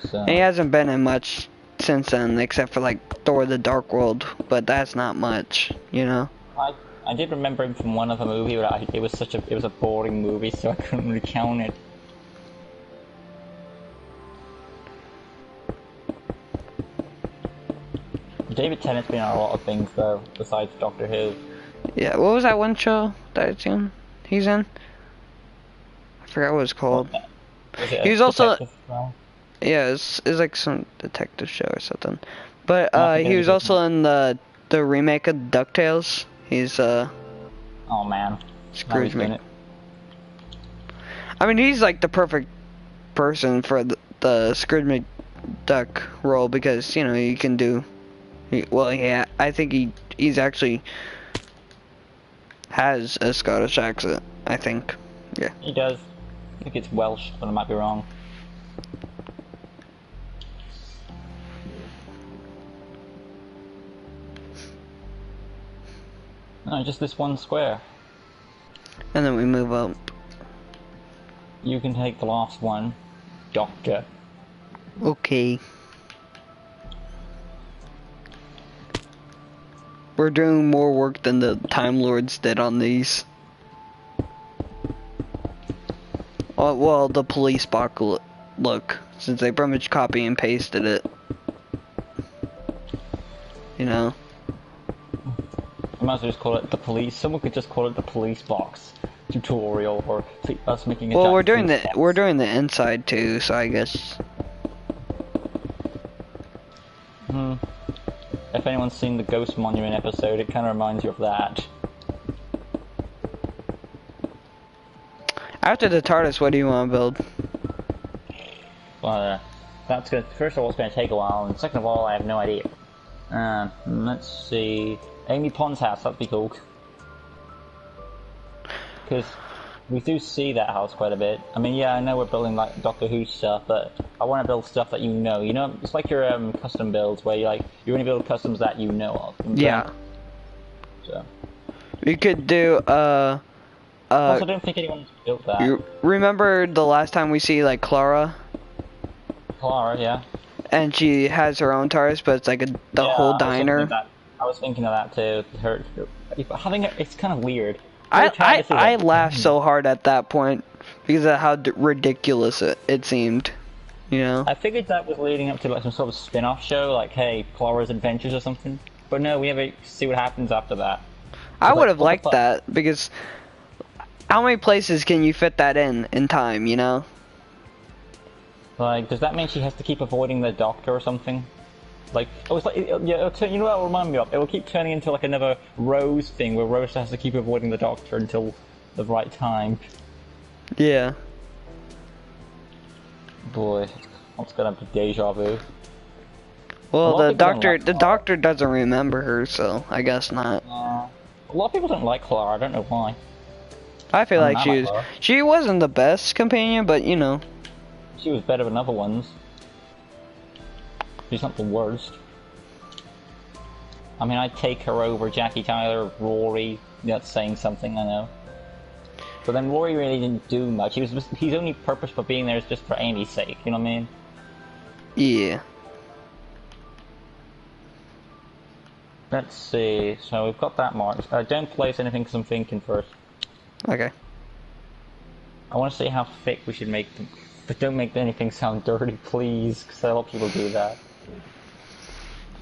[SPEAKER 1] So.
[SPEAKER 2] And he hasn't been in much since then, except for, like, Thor the Dark World, but that's not much, you know?
[SPEAKER 1] I did remember him from one other movie, but it was a boring movie, so I couldn't really count it. David Tennant's been on a lot of things though, besides Doctor Who.
[SPEAKER 2] Yeah, what was that one show that he's in? I forgot what it's called. He was also... Yeah, it's like some detective show or something. But he was also in the remake of DuckTales. He's
[SPEAKER 1] oh man.
[SPEAKER 2] Scrooge McDuck. I mean, he's like the perfect person for the Scrooge McDuck role because, you know, you can do... Well, yeah, I think he's actually has a Scottish accent, I think. Yeah.
[SPEAKER 1] He does. I think it's Welsh, but I might be wrong. No, just this one square.
[SPEAKER 2] And then we move up.
[SPEAKER 1] You can take the last one, Doctor.
[SPEAKER 2] Okay. We're doing more work than the Time Lords did on these. Well, the police box look, since they pretty much copy and pasted it. You know?
[SPEAKER 1] I might as well just call it the police. Someone could just call it the police box tutorial, or us making a.
[SPEAKER 2] Well, we're doing the inside too, so I guess.
[SPEAKER 1] If anyone's seen the Ghost Monument episode, it kind of reminds you of that.
[SPEAKER 2] After the TARDIS, what do you want to build?
[SPEAKER 1] Well, that's good. First of all, it's going to take a while, and second of all, I have no idea. Let's see. Amy Pond's house, that'd be cool. Because We do see that house quite a bit. I mean, yeah, I know we're building like Doctor Who stuff, but I want to build stuff that you know. You know, it's like your custom builds where you only build customs that you know of. You know what I'm
[SPEAKER 2] Yeah.
[SPEAKER 1] saying? So.
[SPEAKER 2] We could do,
[SPEAKER 1] Also, I don't think anyone's built that.
[SPEAKER 2] you remember the last time we see, like, Clara?
[SPEAKER 1] Clara, yeah.
[SPEAKER 2] And she has her own TARDIS, but it's like the
[SPEAKER 1] Yeah,
[SPEAKER 2] whole
[SPEAKER 1] I was thinking of
[SPEAKER 2] diner.
[SPEAKER 1] that. I was thinking of that too. Having her, it's kind of weird. Her TARDIS is
[SPEAKER 2] I
[SPEAKER 1] like,
[SPEAKER 2] laughed so hard at that point because of how ridiculous it seemed, you know?
[SPEAKER 1] I figured that was leading up to like some sort of spin-off show, like, hey, Clara's Adventures or something. But no, we never see what happens after that.
[SPEAKER 2] I would have
[SPEAKER 1] What the
[SPEAKER 2] liked
[SPEAKER 1] fuck?
[SPEAKER 2] that because how many places can you fit that in time, you know?
[SPEAKER 1] Like, does that mean she has to keep avoiding the Doctor or something? Like, oh, it's like, yeah, you know what it'll remind me of? It will keep turning into like another Rose thing where Rose has to keep avoiding the Doctor until the right time.
[SPEAKER 2] Yeah.
[SPEAKER 1] Boy, it's gonna be deja vu.
[SPEAKER 2] Well,
[SPEAKER 1] lot of people don't like
[SPEAKER 2] the
[SPEAKER 1] Clara.
[SPEAKER 2] doctor doesn't remember her, so I guess not.
[SPEAKER 1] A lot of people don't like Clara, I don't know why.
[SPEAKER 2] I feel
[SPEAKER 1] I mean,
[SPEAKER 2] like
[SPEAKER 1] I like Clara.
[SPEAKER 2] she wasn't the best companion, but you know.
[SPEAKER 1] She was better than other ones. She's not the worst. I mean, I'd take her over Jackie Tyler, Rory. That's saying something, I know. But then Rory really didn't do much. His only purpose for being there is just for Amy's sake, you know what I mean?
[SPEAKER 2] Yeah.
[SPEAKER 1] Let's see. So we've got that marked. Don't place anything because I'm thinking first.
[SPEAKER 2] Okay.
[SPEAKER 1] I want to see how thick we should make them. But don't make anything sound dirty, please, because a lot of people do that.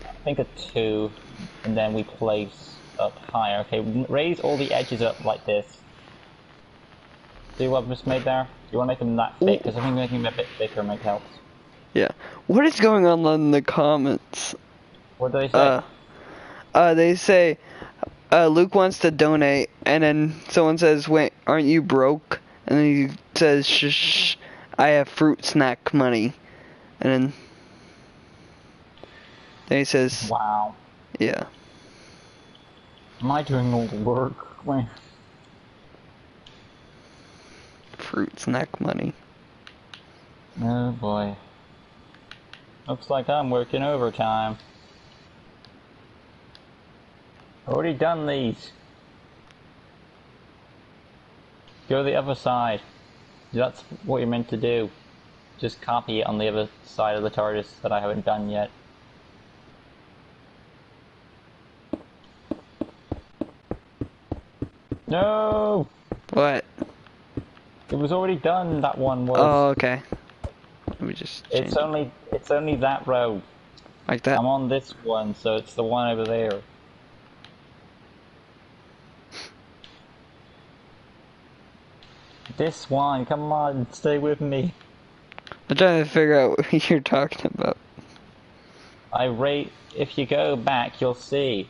[SPEAKER 1] I think a 2, and then we place up higher. Okay, raise all the edges up like this. See what I've just made there? You want to make them that thick, because I think making them a bit thicker might help.
[SPEAKER 2] Yeah. What is going on in the comments?
[SPEAKER 1] What do they say?
[SPEAKER 2] They say, Luke wants to donate, and then someone says, wait, aren't you broke? And then he says, shh, I have fruit snack money. And then he says,
[SPEAKER 1] Wow.
[SPEAKER 2] yeah.
[SPEAKER 1] Am I doing all the work? Wait.
[SPEAKER 2] Fruit snack money.
[SPEAKER 1] Oh boy. Looks like I'm working overtime. Already done these. Go the other side. That's what you're meant to do. Just copy it on the other side of the TARDIS that I haven't done yet. No!
[SPEAKER 2] What?
[SPEAKER 1] It was already done, that one was.
[SPEAKER 2] Oh, okay. Let me just change
[SPEAKER 1] It's only that row.
[SPEAKER 2] like that.
[SPEAKER 1] I'm on this one, so it's the one over there. This one, come on, stay with me.
[SPEAKER 2] I'm trying to figure out what you're talking about.
[SPEAKER 1] If you go back, you'll see.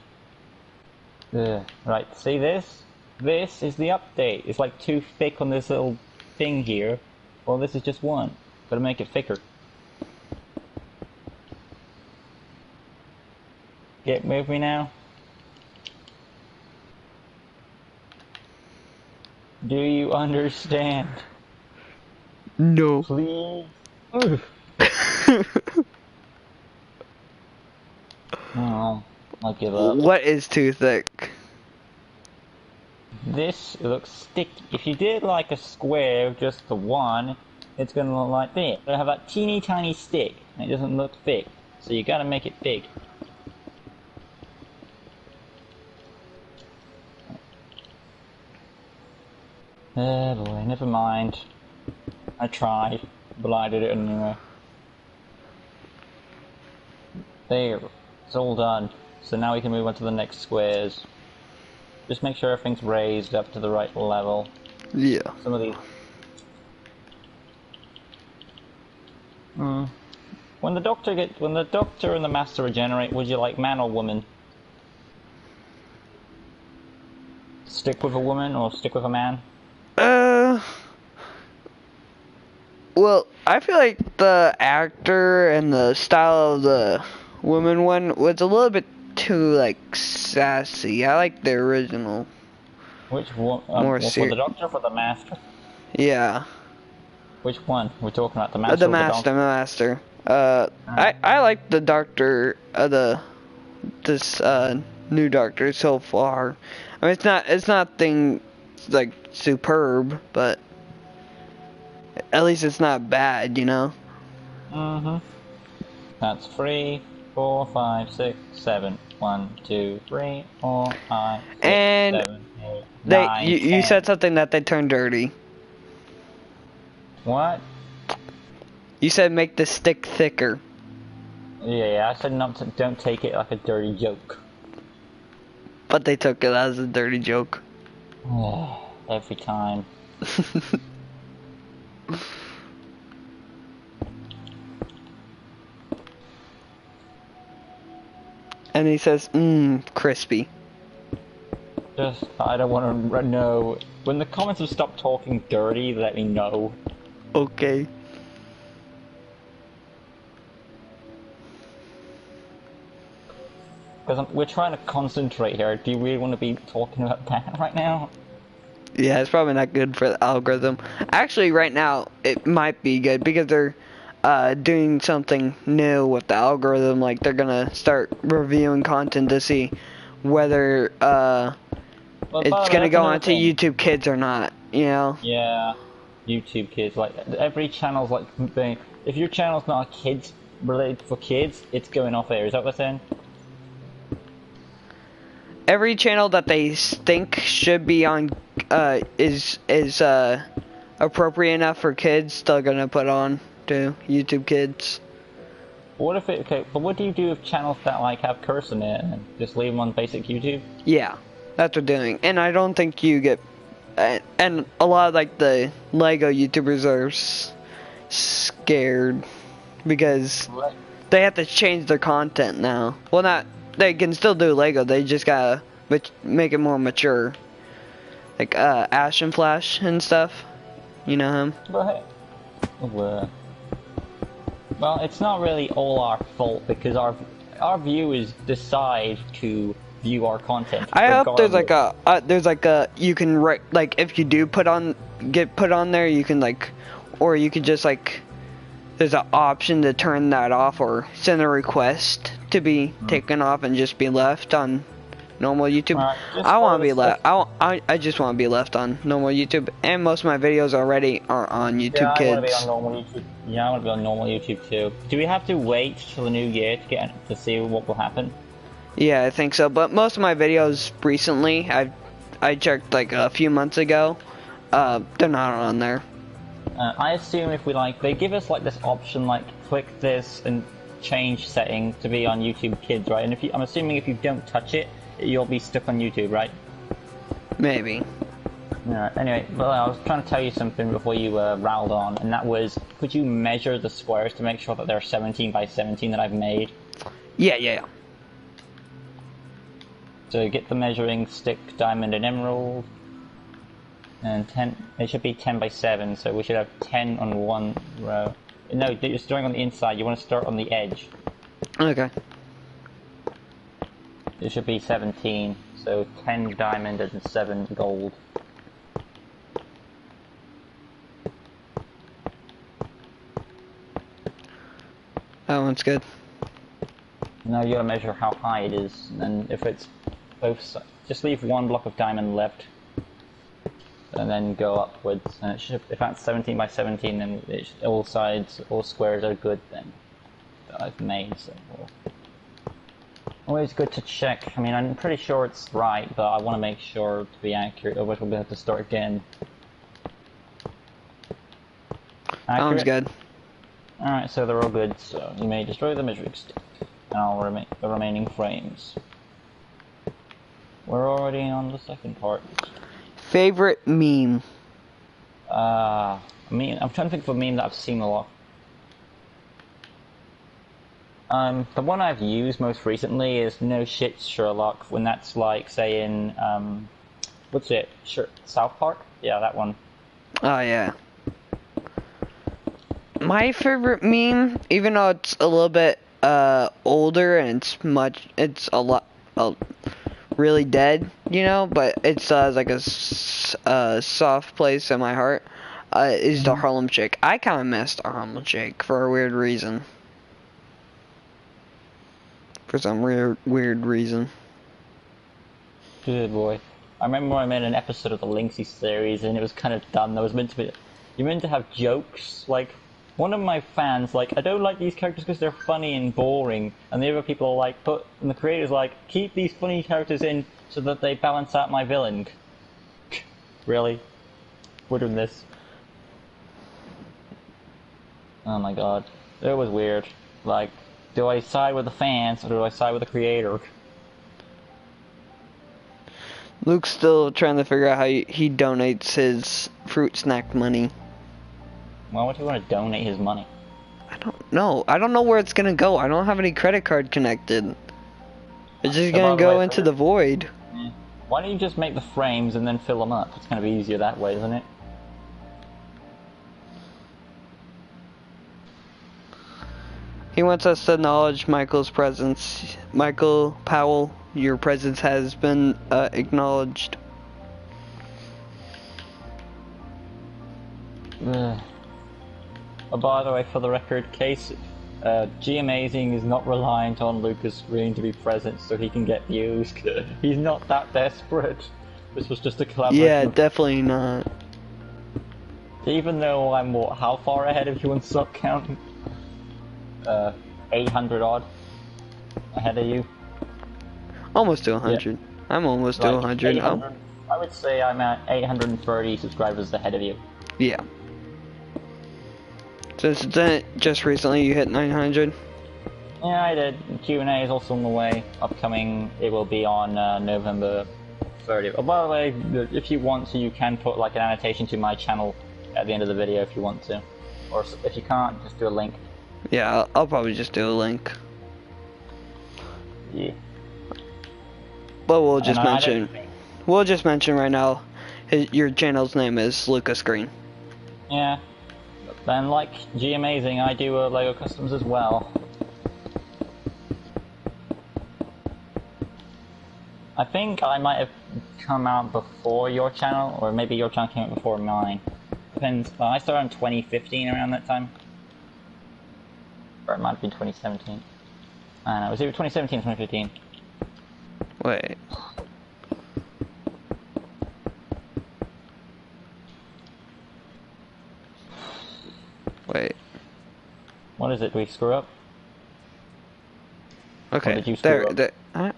[SPEAKER 1] Right, see this? This is the update. It's like too thick on this little thing here. Well, this is just one. Gotta make it thicker. Get with me now? Do you understand?
[SPEAKER 2] No.
[SPEAKER 1] Please? Oh, I'll give up.
[SPEAKER 2] What is too thick?
[SPEAKER 1] This looks sticky. If you did like a square, just the one, it's gonna look like this. It'll have that teeny tiny stick, and it doesn't look thick. So you gotta make it big. Oh boy, never mind. I tried, but I did it anyway. There, it's all done. So now we can move on to the next squares. Just make sure everything's raised up to the right level.
[SPEAKER 2] Yeah.
[SPEAKER 1] Some of these. When the Doctor and the Master regenerate, would you like man or woman? Stick with a woman or stick with a man?
[SPEAKER 2] Well, I feel like the actor and the style of the woman one was a little bit too, like, sassy. I like the original.
[SPEAKER 1] Which one?
[SPEAKER 2] more
[SPEAKER 1] For the Doctor or for the Master?
[SPEAKER 2] Yeah.
[SPEAKER 1] Which one? We're talking about the Master
[SPEAKER 2] The
[SPEAKER 1] or the Doctor?
[SPEAKER 2] Master. I like the Doctor, this new Doctor so far. I mean, it's nothing like superb, but at least it's not bad, you know.
[SPEAKER 1] Mm-hmm. That's 3, 4, 5, 6, 7. 1, 2, 3, 4, 5, 6,
[SPEAKER 2] And
[SPEAKER 1] 7, 8, 9,
[SPEAKER 2] you
[SPEAKER 1] 10.
[SPEAKER 2] said something that they turned dirty.
[SPEAKER 1] What?
[SPEAKER 2] You said make the stick thicker.
[SPEAKER 1] Yeah, I said not to, don't take it like a dirty joke.
[SPEAKER 2] But they took it as a dirty joke.
[SPEAKER 1] Every time.
[SPEAKER 2] And he says, crispy.
[SPEAKER 1] Just, I don't want to know. When the comments have stopped talking dirty, let me know.
[SPEAKER 2] Okay.
[SPEAKER 1] Because we're trying to concentrate here. Do you really want to be talking about that right now?
[SPEAKER 2] Yeah, it's probably not good for the algorithm. Actually, right now, it might be good because they're doing something new with the algorithm. Like, they're gonna start reviewing content to see whether
[SPEAKER 1] Well,
[SPEAKER 2] it's gonna go onto YouTube Kids or not, you know?
[SPEAKER 1] Yeah, YouTube Kids. Like, every channel's like, if your channel's not kids related for kids, it's going off air. Is that what they're saying?
[SPEAKER 2] Every channel that they think should be on is appropriate enough for kids, they're gonna put on to YouTube Kids.
[SPEAKER 1] What if it? Okay, but what do you do with channels that like have curse in it and just leave them on basic YouTube?
[SPEAKER 2] Yeah, that's what they're doing. And I don't think you get, and a lot of like the Lego YouTubers are scared because they have to change their content now. Well, not, they can still do Lego, they just gotta make it more mature. Like Ash and Flash and stuff. You know him?
[SPEAKER 1] But well, it's not really all our fault because our viewers decide to view our content.
[SPEAKER 2] I hope there's like a you can write, like, if you do get put on there, you can like, or you could just like, there's an option to turn that off or send a request to be taken off and just be left on normal YouTube. I want to be left. I just want to be left on normal YouTube, and most of my videos already are on YouTube Kids.
[SPEAKER 1] I want to be on normal YouTube. Yeah, I want to be on normal YouTube too. Do we have to wait till the new year to see what will happen?
[SPEAKER 2] Yeah, I think so. But most of my videos recently, I checked like a few months ago. They're not on there.
[SPEAKER 1] I assume if we they give us like this option, like click this and change setting to be on YouTube Kids, right? And I'm assuming if you don't touch it, you'll be stuck on YouTube, right?
[SPEAKER 2] Maybe.
[SPEAKER 1] Alright, anyway, well, I was trying to tell you something before you rattled on, and that was, could you measure the squares to make sure that they're 17 by 17 that I've made?
[SPEAKER 2] Yeah.
[SPEAKER 1] So get the measuring stick, diamond, and emerald. And 10, it should be 10 by 7, so we should have 10 on one row. No, you're starting on the inside, you want to start on the edge.
[SPEAKER 2] Okay.
[SPEAKER 1] It should be 17, so 10 diamond and 7 gold.
[SPEAKER 2] That one's good.
[SPEAKER 1] Now you gotta measure how high it is, and if it's both sides, just leave one block of diamond left, and then go upwards. And it should, if that's 17 by 17, then all sides, all squares are good then. That I've made, so. Always good to check. I mean, I'm pretty sure it's right, but I want to make sure to be accurate, otherwise we'll have to start again.
[SPEAKER 2] Sounds good.
[SPEAKER 1] Alright, so they're all good, so you may destroy the measuring stick, and I'll the remaining frames. We're already on the second part.
[SPEAKER 2] Favorite meme?
[SPEAKER 1] I'm trying to think of a meme that I've seen a lot. The one I've used most recently is "No shit, Sherlock," when that's like saying, what's it? South Park? Yeah, that one.
[SPEAKER 2] Oh yeah. My favorite meme, even though it's a little bit older and it's really dead, you know, but it still has like a soft place in my heart. Is the Harlem Shake. I kind of missed the Harlem Shake for a weird reason. For some weird reason.
[SPEAKER 1] Good boy. I remember I made an episode of the Linksy series and it was kind of done. There was meant to be, you're meant to have jokes. Like, one of my fans, like, I don't like these characters because they're funny and boring. And the other people are like, and the creator's like, keep these funny characters in so that they balance out my villain. Really? We're doing this. Oh my god. It was weird. Like, do I side with the fans or do I side with the creator?
[SPEAKER 2] Luke's still trying to figure out how he donates his fruit snack money.
[SPEAKER 1] Why would he want to donate his money?
[SPEAKER 2] I don't know. I don't know where it's gonna go. I don't have any credit card connected. It's just gonna go into the void.
[SPEAKER 1] Yeah. Why don't you just make the frames and then fill them up? It's gonna be easier that way, isn't it?
[SPEAKER 2] He wants us to acknowledge Michael's presence. Michael Powell, your presence has been acknowledged.
[SPEAKER 1] Oh, by the way, for the record, case G Amazing is not reliant on Lucas Green to be present so he can get views. He's not that desperate. This was just a collaboration.
[SPEAKER 2] Yeah, definitely not.
[SPEAKER 1] Even though I'm how far ahead of you in sub count? 800 odd ahead of you.
[SPEAKER 2] Almost to 100. Yeah. I'm almost to 100 now.
[SPEAKER 1] I would say I'm at 830 subscribers ahead of you.
[SPEAKER 2] Yeah. Since just recently you hit 900?
[SPEAKER 1] Yeah, I did. Q&A is also on the way. Upcoming, it will be on November 30th. Oh, by the way, if you want to, you can put like an annotation to my channel at the end of the video if you want to. Or if you can't, just do a link.
[SPEAKER 2] Yeah, I'll probably just do a link.
[SPEAKER 1] Yeah.
[SPEAKER 2] But we'll just mention right now, your channel's name is Lucas Green.
[SPEAKER 1] Yeah. And like G Amazing, I do Lego customs as well. I think I might have come out before your channel, or maybe your channel came out before mine. Depends. Well, I started in 2015 around that time. Or it might have been 2017. I don't know, it was either 2017 or 2015.
[SPEAKER 2] Wait. Wait.
[SPEAKER 1] What is it? Do we screw up?
[SPEAKER 2] Okay.
[SPEAKER 1] Or did you screw up?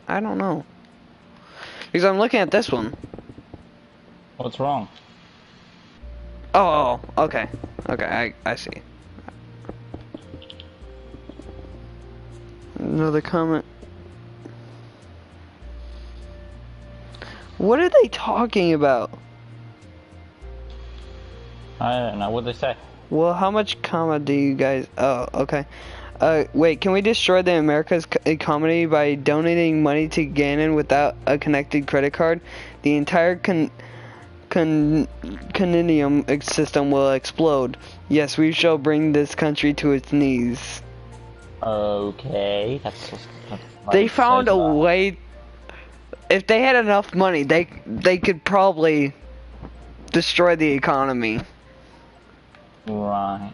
[SPEAKER 2] I don't know. Because I'm looking at this one.
[SPEAKER 1] What's wrong?
[SPEAKER 2] Oh, okay. Okay, I see. Another comment. What are they talking about?
[SPEAKER 1] I don't know. What'd they say?
[SPEAKER 2] Well, how much comma do you guys... Oh, okay. Wait, can we destroy the America's economy by donating money to Ganon without a connected credit card? The entire Caninium system will explode. Yes, we shall bring this country to its knees.
[SPEAKER 1] Okay,
[SPEAKER 2] they found a way. If they had enough money, they could probably destroy the economy.
[SPEAKER 1] Right.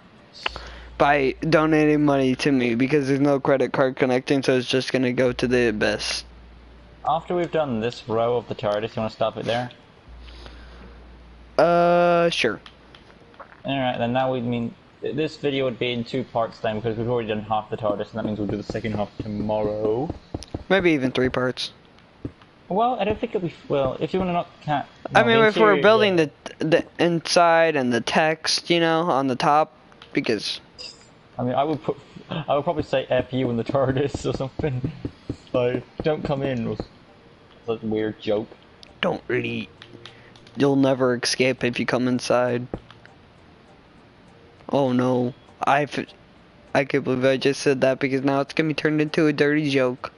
[SPEAKER 2] By donating money to me, because there's no credit card connecting, so it's just gonna go to the abyss.
[SPEAKER 1] After we've done this row of the TARDIS, you want to stop it there?
[SPEAKER 2] Sure.
[SPEAKER 1] Alright, then now we mean... This video would be in 2 parts then, because we've already done half the TARDIS, and that means we'll do the second half tomorrow.
[SPEAKER 2] Maybe even 3 parts.
[SPEAKER 1] Well, I don't think it'll be... Well, if you want to not...
[SPEAKER 2] I mean, if we're building the inside and the text, you know, on the top, because...
[SPEAKER 1] I mean, I would probably say F you in the TARDIS or something. Like, don't come in. That's a weird joke.
[SPEAKER 2] Don't really... You'll never escape if you come inside. Oh no. I can't believe I just said that, because now it's gonna be turned into a dirty joke.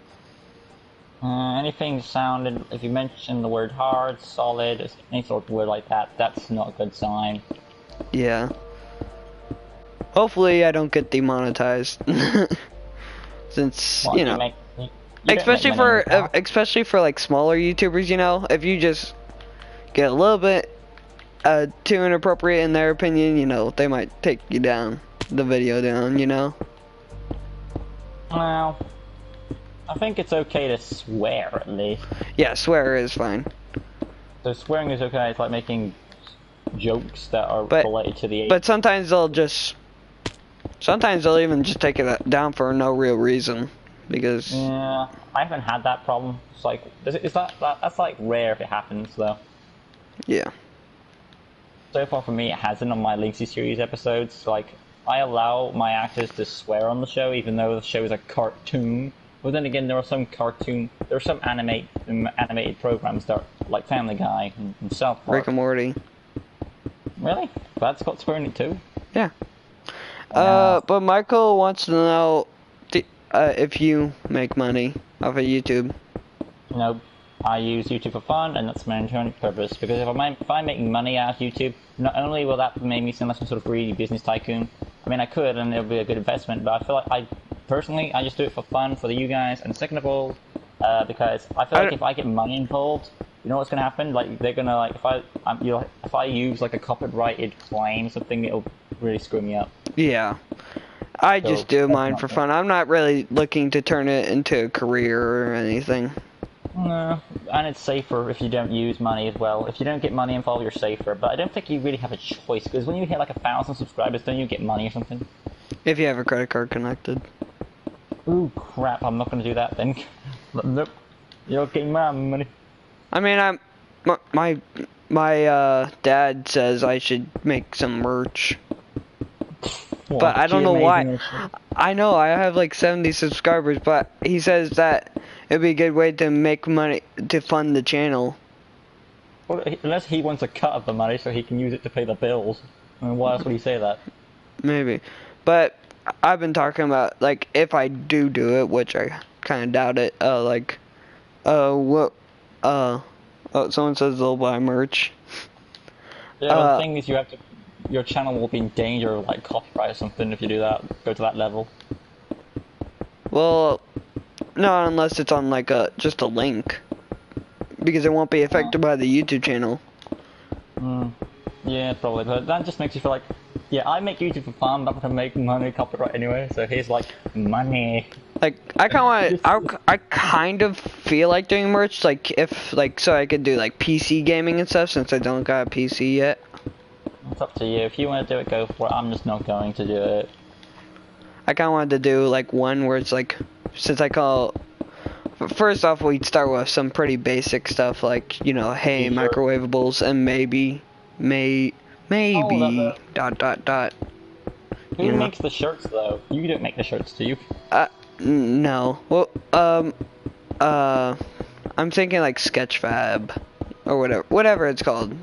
[SPEAKER 1] Anything sounded, if you mention the word hard, solid, any sort of word like that, that's not a good sign.
[SPEAKER 2] Yeah. Hopefully I don't get demonetized. Since, you know.
[SPEAKER 1] You don't make money on your account.
[SPEAKER 2] especially for like smaller YouTubers, you know, if you just get a little bit too inappropriate in their opinion, you know, they might take you down, the video down, you know.
[SPEAKER 1] Well, I think it's okay to swear at least.
[SPEAKER 2] Yeah, swear is fine.
[SPEAKER 1] So swearing is okay. It's like making jokes that are related to the age.
[SPEAKER 2] But sometimes they'll even just take it down for no real reason, because
[SPEAKER 1] yeah, I haven't had that problem. It's like that's like rare if it happens though.
[SPEAKER 2] Yeah.
[SPEAKER 1] So far for me, it hasn't on my Linksy series episodes. Like I allow my actors to swear on the show, even though the show is a cartoon. But then again, there are some animated programs that are like Family Guy and South Park.
[SPEAKER 2] Rick and Morty.
[SPEAKER 1] Really? That's got swearing in it too?
[SPEAKER 2] Yeah. But Michael wants to know if you make money off of YouTube.
[SPEAKER 1] No, I use YouTube for fun, and that's my only purpose. Because if I'm making money out of YouTube, not only will that make me seem like some sort of greedy business tycoon. I mean, I could, and it'll be a good investment. But I feel like personally, I just do it for fun for you guys. And second of all, because I feel like if I get money involved, you know what's gonna happen? Like they're gonna like if I use like a copyrighted claim or something, it'll really screw me up.
[SPEAKER 2] Yeah. I just do mine for fun. I'm not really looking to turn it into a career or anything.
[SPEAKER 1] No, and it's safer if you don't use money as well. If you don't get money involved, you're safer. But I don't think you really have a choice, because when you hit like 1,000 subscribers, don't you get money or something?
[SPEAKER 2] If you have a credit card connected.
[SPEAKER 1] Ooh, crap, I'm not gonna do that then. Nope. You're getting my money.
[SPEAKER 2] I mean, my dad says I should make some merch.
[SPEAKER 1] What,
[SPEAKER 2] but I don't know why. I know I have like 70 subscribers, but he says that it'd be a good way to make money to fund the channel.
[SPEAKER 1] Well, unless he wants a cut of the money so he can use it to pay the bills. I mean, why else would he say that? Maybe.
[SPEAKER 2] But I've been talking about, like, if I do it, which I kind of doubt it, someone says they'll buy merch.
[SPEAKER 1] Yeah, the thing is your channel will be in danger of, like, copyright or something if you do that, go to that level.
[SPEAKER 2] Well, no, unless it's on, like, just a link. Because it won't be affected by the YouTube channel.
[SPEAKER 1] Yeah, probably, but that just makes you feel like, yeah, I make YouTube for fun, but I'm gonna make money copyright anyway, so here's like, money.
[SPEAKER 2] Like, I kind of feel like doing merch, like, so I could do, like, PC gaming and stuff, since I don't got a PC yet.
[SPEAKER 1] It's up to you. If you want to do it, go for it. I'm just not going to do it.
[SPEAKER 2] I kind of wanted to do, like, one where it's, like, since I call... First off, we'd start with some pretty basic stuff, like, you know, hey, microwavables, and maybe, dot.
[SPEAKER 1] Who makes the shirts, though? You don't make the shirts, do you?
[SPEAKER 2] No. Well, I'm thinking, like, Sketchfab, or whatever it's called.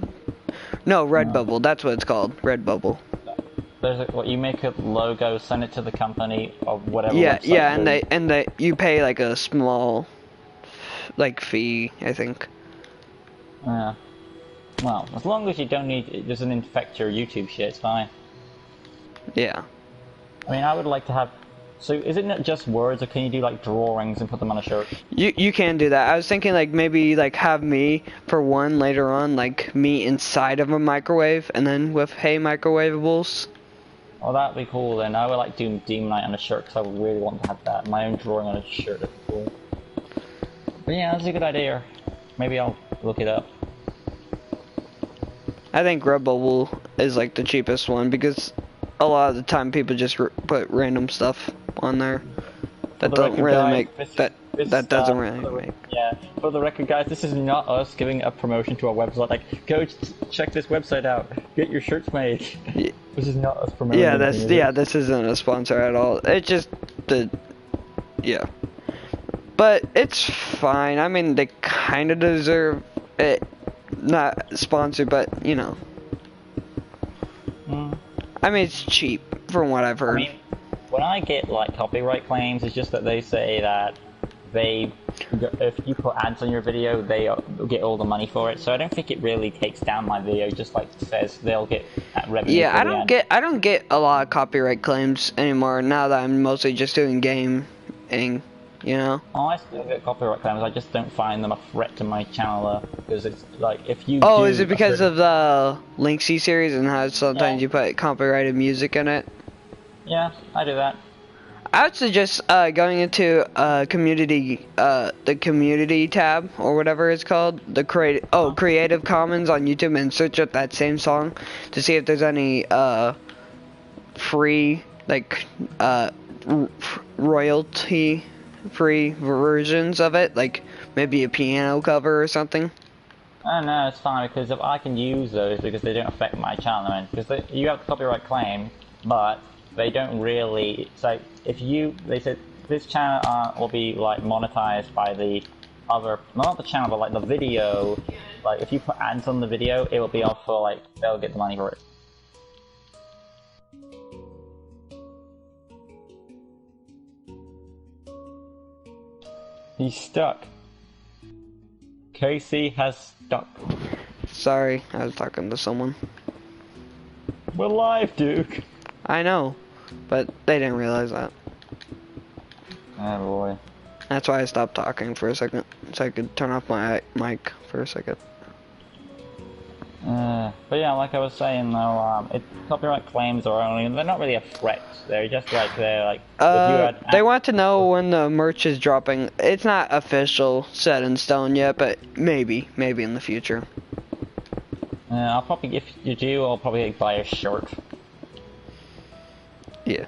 [SPEAKER 2] No, Redbubble, that's what it's called, Redbubble.
[SPEAKER 1] There's you make a logo, send it to the company, or whatever.
[SPEAKER 2] Yeah, and you pay, like, a small, like, fee, I think.
[SPEAKER 1] Yeah. Well, as long as you don't need, it doesn't infect your YouTube shit, it's fine.
[SPEAKER 2] Yeah.
[SPEAKER 1] I mean, I would like to have... So, is it not just words, or can you do, like, drawings and put them on a shirt?
[SPEAKER 2] You can do that. I was thinking, like, maybe, like, have me, for one, later on, like, me inside of a microwave, and then with, hey, microwavables.
[SPEAKER 1] Oh, that'd be cool, then. I would like do Demon Knight on a shirt, because I would really want to have that. My own drawing on a shirt would be cool. But yeah, that's a good idea. Maybe I'll look it up.
[SPEAKER 2] I think Redbubble is, like, the cheapest one, because a lot of the time people just put random stuff on there that doesn't really make that doesn't really make.
[SPEAKER 1] Yeah, for the record, guys, this is not us giving a promotion to our website. Like, go check this website out. Get your shirts made.
[SPEAKER 2] Yeah.
[SPEAKER 1] This is not us promoting.
[SPEAKER 2] Yeah, this isn't a sponsor at all. It's just yeah. But it's fine. I mean, they kind of deserve it. Not sponsored, but you know. I mean, it's cheap from what I've heard.
[SPEAKER 1] I mean, when I get like copyright claims, it's just that they say that if you put ads on your video, they get all the money for it. So I don't think it really takes down my video. Just like it says, they'll get revenue.
[SPEAKER 2] Yeah, I don't get a lot of copyright claims anymore. Now that I'm mostly just doing gaming. you know?
[SPEAKER 1] Oh, I still get copyright claims. I just don't find them a threat to my channel because it's like if you
[SPEAKER 2] Oh,
[SPEAKER 1] do
[SPEAKER 2] is it because of the Linksy series and how
[SPEAKER 1] yeah,
[SPEAKER 2] sometimes you put copyrighted music in it?
[SPEAKER 1] yeah, I do that.
[SPEAKER 2] I would suggest going into community, the community tab or whatever it's called, the Creative Commons on YouTube, and search up that same song to see if there's any free, like royalty free versions of it, like maybe a piano cover or something.
[SPEAKER 1] Oh no, it's fine because if I can use those because they don't affect my channel, man. Because you have the copyright claim, but they don't really. It's like if they said this channel will be like monetized by the other, not the channel, but like the video. Like if you put ads on the video, it will be off for like they'll get the money for it. He's stuck. Casey has stuck.
[SPEAKER 2] Sorry, I was talking to someone.
[SPEAKER 1] We're live, Duke.
[SPEAKER 2] I know, but they didn't realize that.
[SPEAKER 1] Oh boy.
[SPEAKER 2] That's why I stopped talking for a second, so I could turn off my mic for a second.
[SPEAKER 1] But yeah, like I was saying though, copyright claims are they're not really a threat. They're just like, if you had
[SPEAKER 2] they want to know when the merch is dropping. It's not official, set in stone yet, but maybe in the future.
[SPEAKER 1] I'll probably, if you do, I'll probably buy a shirt.
[SPEAKER 2] Yeah.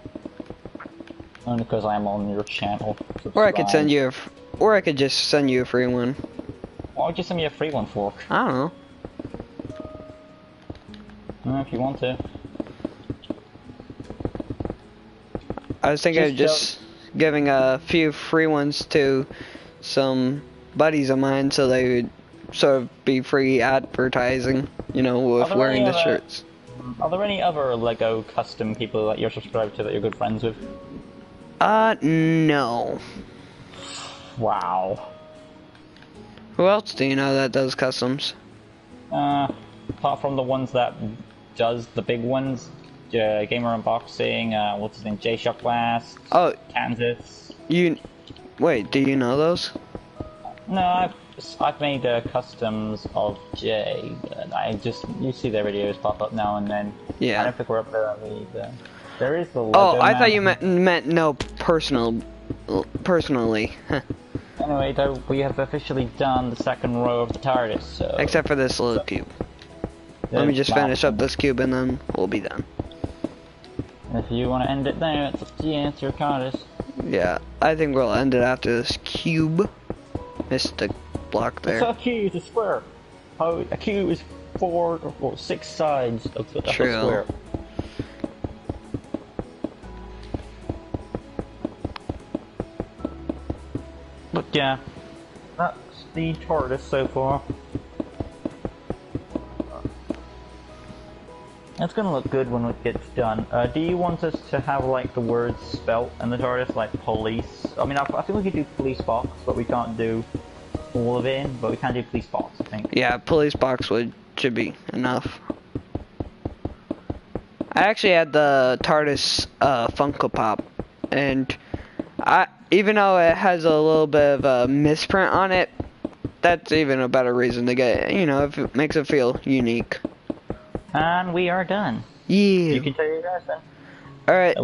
[SPEAKER 1] Only because I'm on your channel.
[SPEAKER 2] Or I could send you or I could just send you a free one.
[SPEAKER 1] Why would you send me a free one for?
[SPEAKER 2] I don't know.
[SPEAKER 1] If you want to.
[SPEAKER 2] I was thinking of just giving a few free ones to some buddies of mine so they would sort of be free advertising, you know, with wearing the shirts.
[SPEAKER 1] Are there any other LEGO custom people that you're subscribed to that you're good friends with?
[SPEAKER 2] No.
[SPEAKER 1] Wow.
[SPEAKER 2] Who else do you know that does customs?
[SPEAKER 1] Apart from the ones that does the big ones, Gamer Unboxing, what's his name, J-Shock Blast,
[SPEAKER 2] oh,
[SPEAKER 1] Kansas.
[SPEAKER 2] Wait, do you know those?
[SPEAKER 1] No, I've made customs of Jay, but you see their videos pop up now and then.
[SPEAKER 2] Yeah.
[SPEAKER 1] I don't think we're up there either. There is the
[SPEAKER 2] LEGO
[SPEAKER 1] LEGO
[SPEAKER 2] I thought
[SPEAKER 1] man.
[SPEAKER 2] you meant no personally.
[SPEAKER 1] Anyway, though, we have officially done the second row of the TARDIS, so...
[SPEAKER 2] Except for this little cube. Let me just finish up this cube and then we'll be done.
[SPEAKER 1] If you want to end it there, it's up to you, it's your TARDIS.
[SPEAKER 2] Yeah, I think we'll end it after this cube. Missed the block there.
[SPEAKER 1] It's a cube, it's a square. Oh, a cube is 6 sides of a square. But yeah, that's the TARDIS so far. It's gonna look good when it gets done. Do you want us to have like the words spelt in the TARDIS, like police? I mean, I think we could do police box, but we can't do all of it in, but we can do police box, I think.
[SPEAKER 2] Yeah, police box should be enough. I actually had the TARDIS Funko Pop, and even though it has a little bit of a misprint on it, that's even a better reason to get it. You know, if it makes it feel unique.
[SPEAKER 1] And we are done.
[SPEAKER 2] Yeah.
[SPEAKER 1] You can tell your guys then.
[SPEAKER 2] Alright,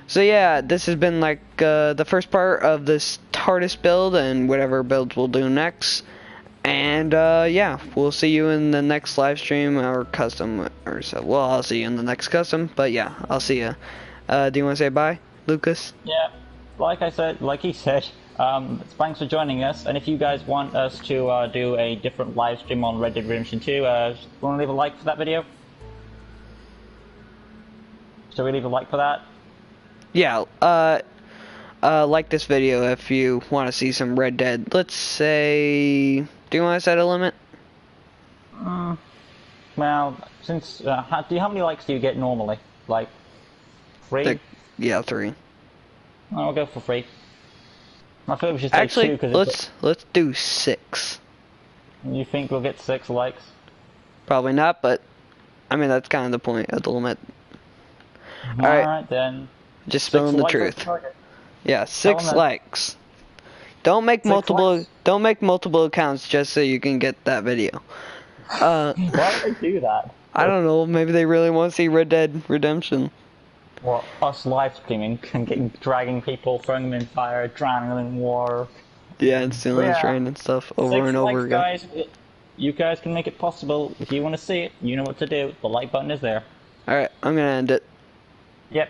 [SPEAKER 2] so yeah, this has been like the first part of this TARDIS build and whatever builds we'll do next. And yeah, we'll see you in the next live stream or custom or so. Well, I'll see you in the next custom, but yeah, I'll see you. Do you want to say bye, Lucas?
[SPEAKER 1] Yeah, like he said, thanks for joining us, and if you guys want us to do a different live stream on Red Dead Redemption 2, want to leave a like for that video? Should we leave a like for that?
[SPEAKER 2] Yeah, like this video if you want to see some Red Dead. Let's say, do you want to set a limit?
[SPEAKER 1] Well, since, how many likes do you get normally? Like, 3?
[SPEAKER 2] Yeah, 3.
[SPEAKER 1] I'll go for 3. I feel we should say
[SPEAKER 2] actually
[SPEAKER 1] 2 because
[SPEAKER 2] let's do 6.
[SPEAKER 1] You think we'll get 6 likes?
[SPEAKER 2] Probably not, but I mean that's kind of the point of the limit.
[SPEAKER 1] Alright then.
[SPEAKER 2] Just spilling the truth. Yeah,
[SPEAKER 1] Tell
[SPEAKER 2] 6
[SPEAKER 1] them that
[SPEAKER 2] likes. Don't make
[SPEAKER 1] 6
[SPEAKER 2] multiple.
[SPEAKER 1] likes.
[SPEAKER 2] Don't make multiple accounts just so you can get that video.
[SPEAKER 1] Why would they do that?
[SPEAKER 2] I don't know. Maybe they really want to see Red Dead Redemption.
[SPEAKER 1] Well, us live streaming and dragging people, throwing them in fire, drowning them in water.
[SPEAKER 2] Yeah, and stealing his train and stuff over
[SPEAKER 1] 6
[SPEAKER 2] and over
[SPEAKER 1] likes,
[SPEAKER 2] again.
[SPEAKER 1] guys. You guys can make it possible. If you want to see it, you know what to do. The like button is there.
[SPEAKER 2] Alright, I'm gonna end it.
[SPEAKER 1] Yep.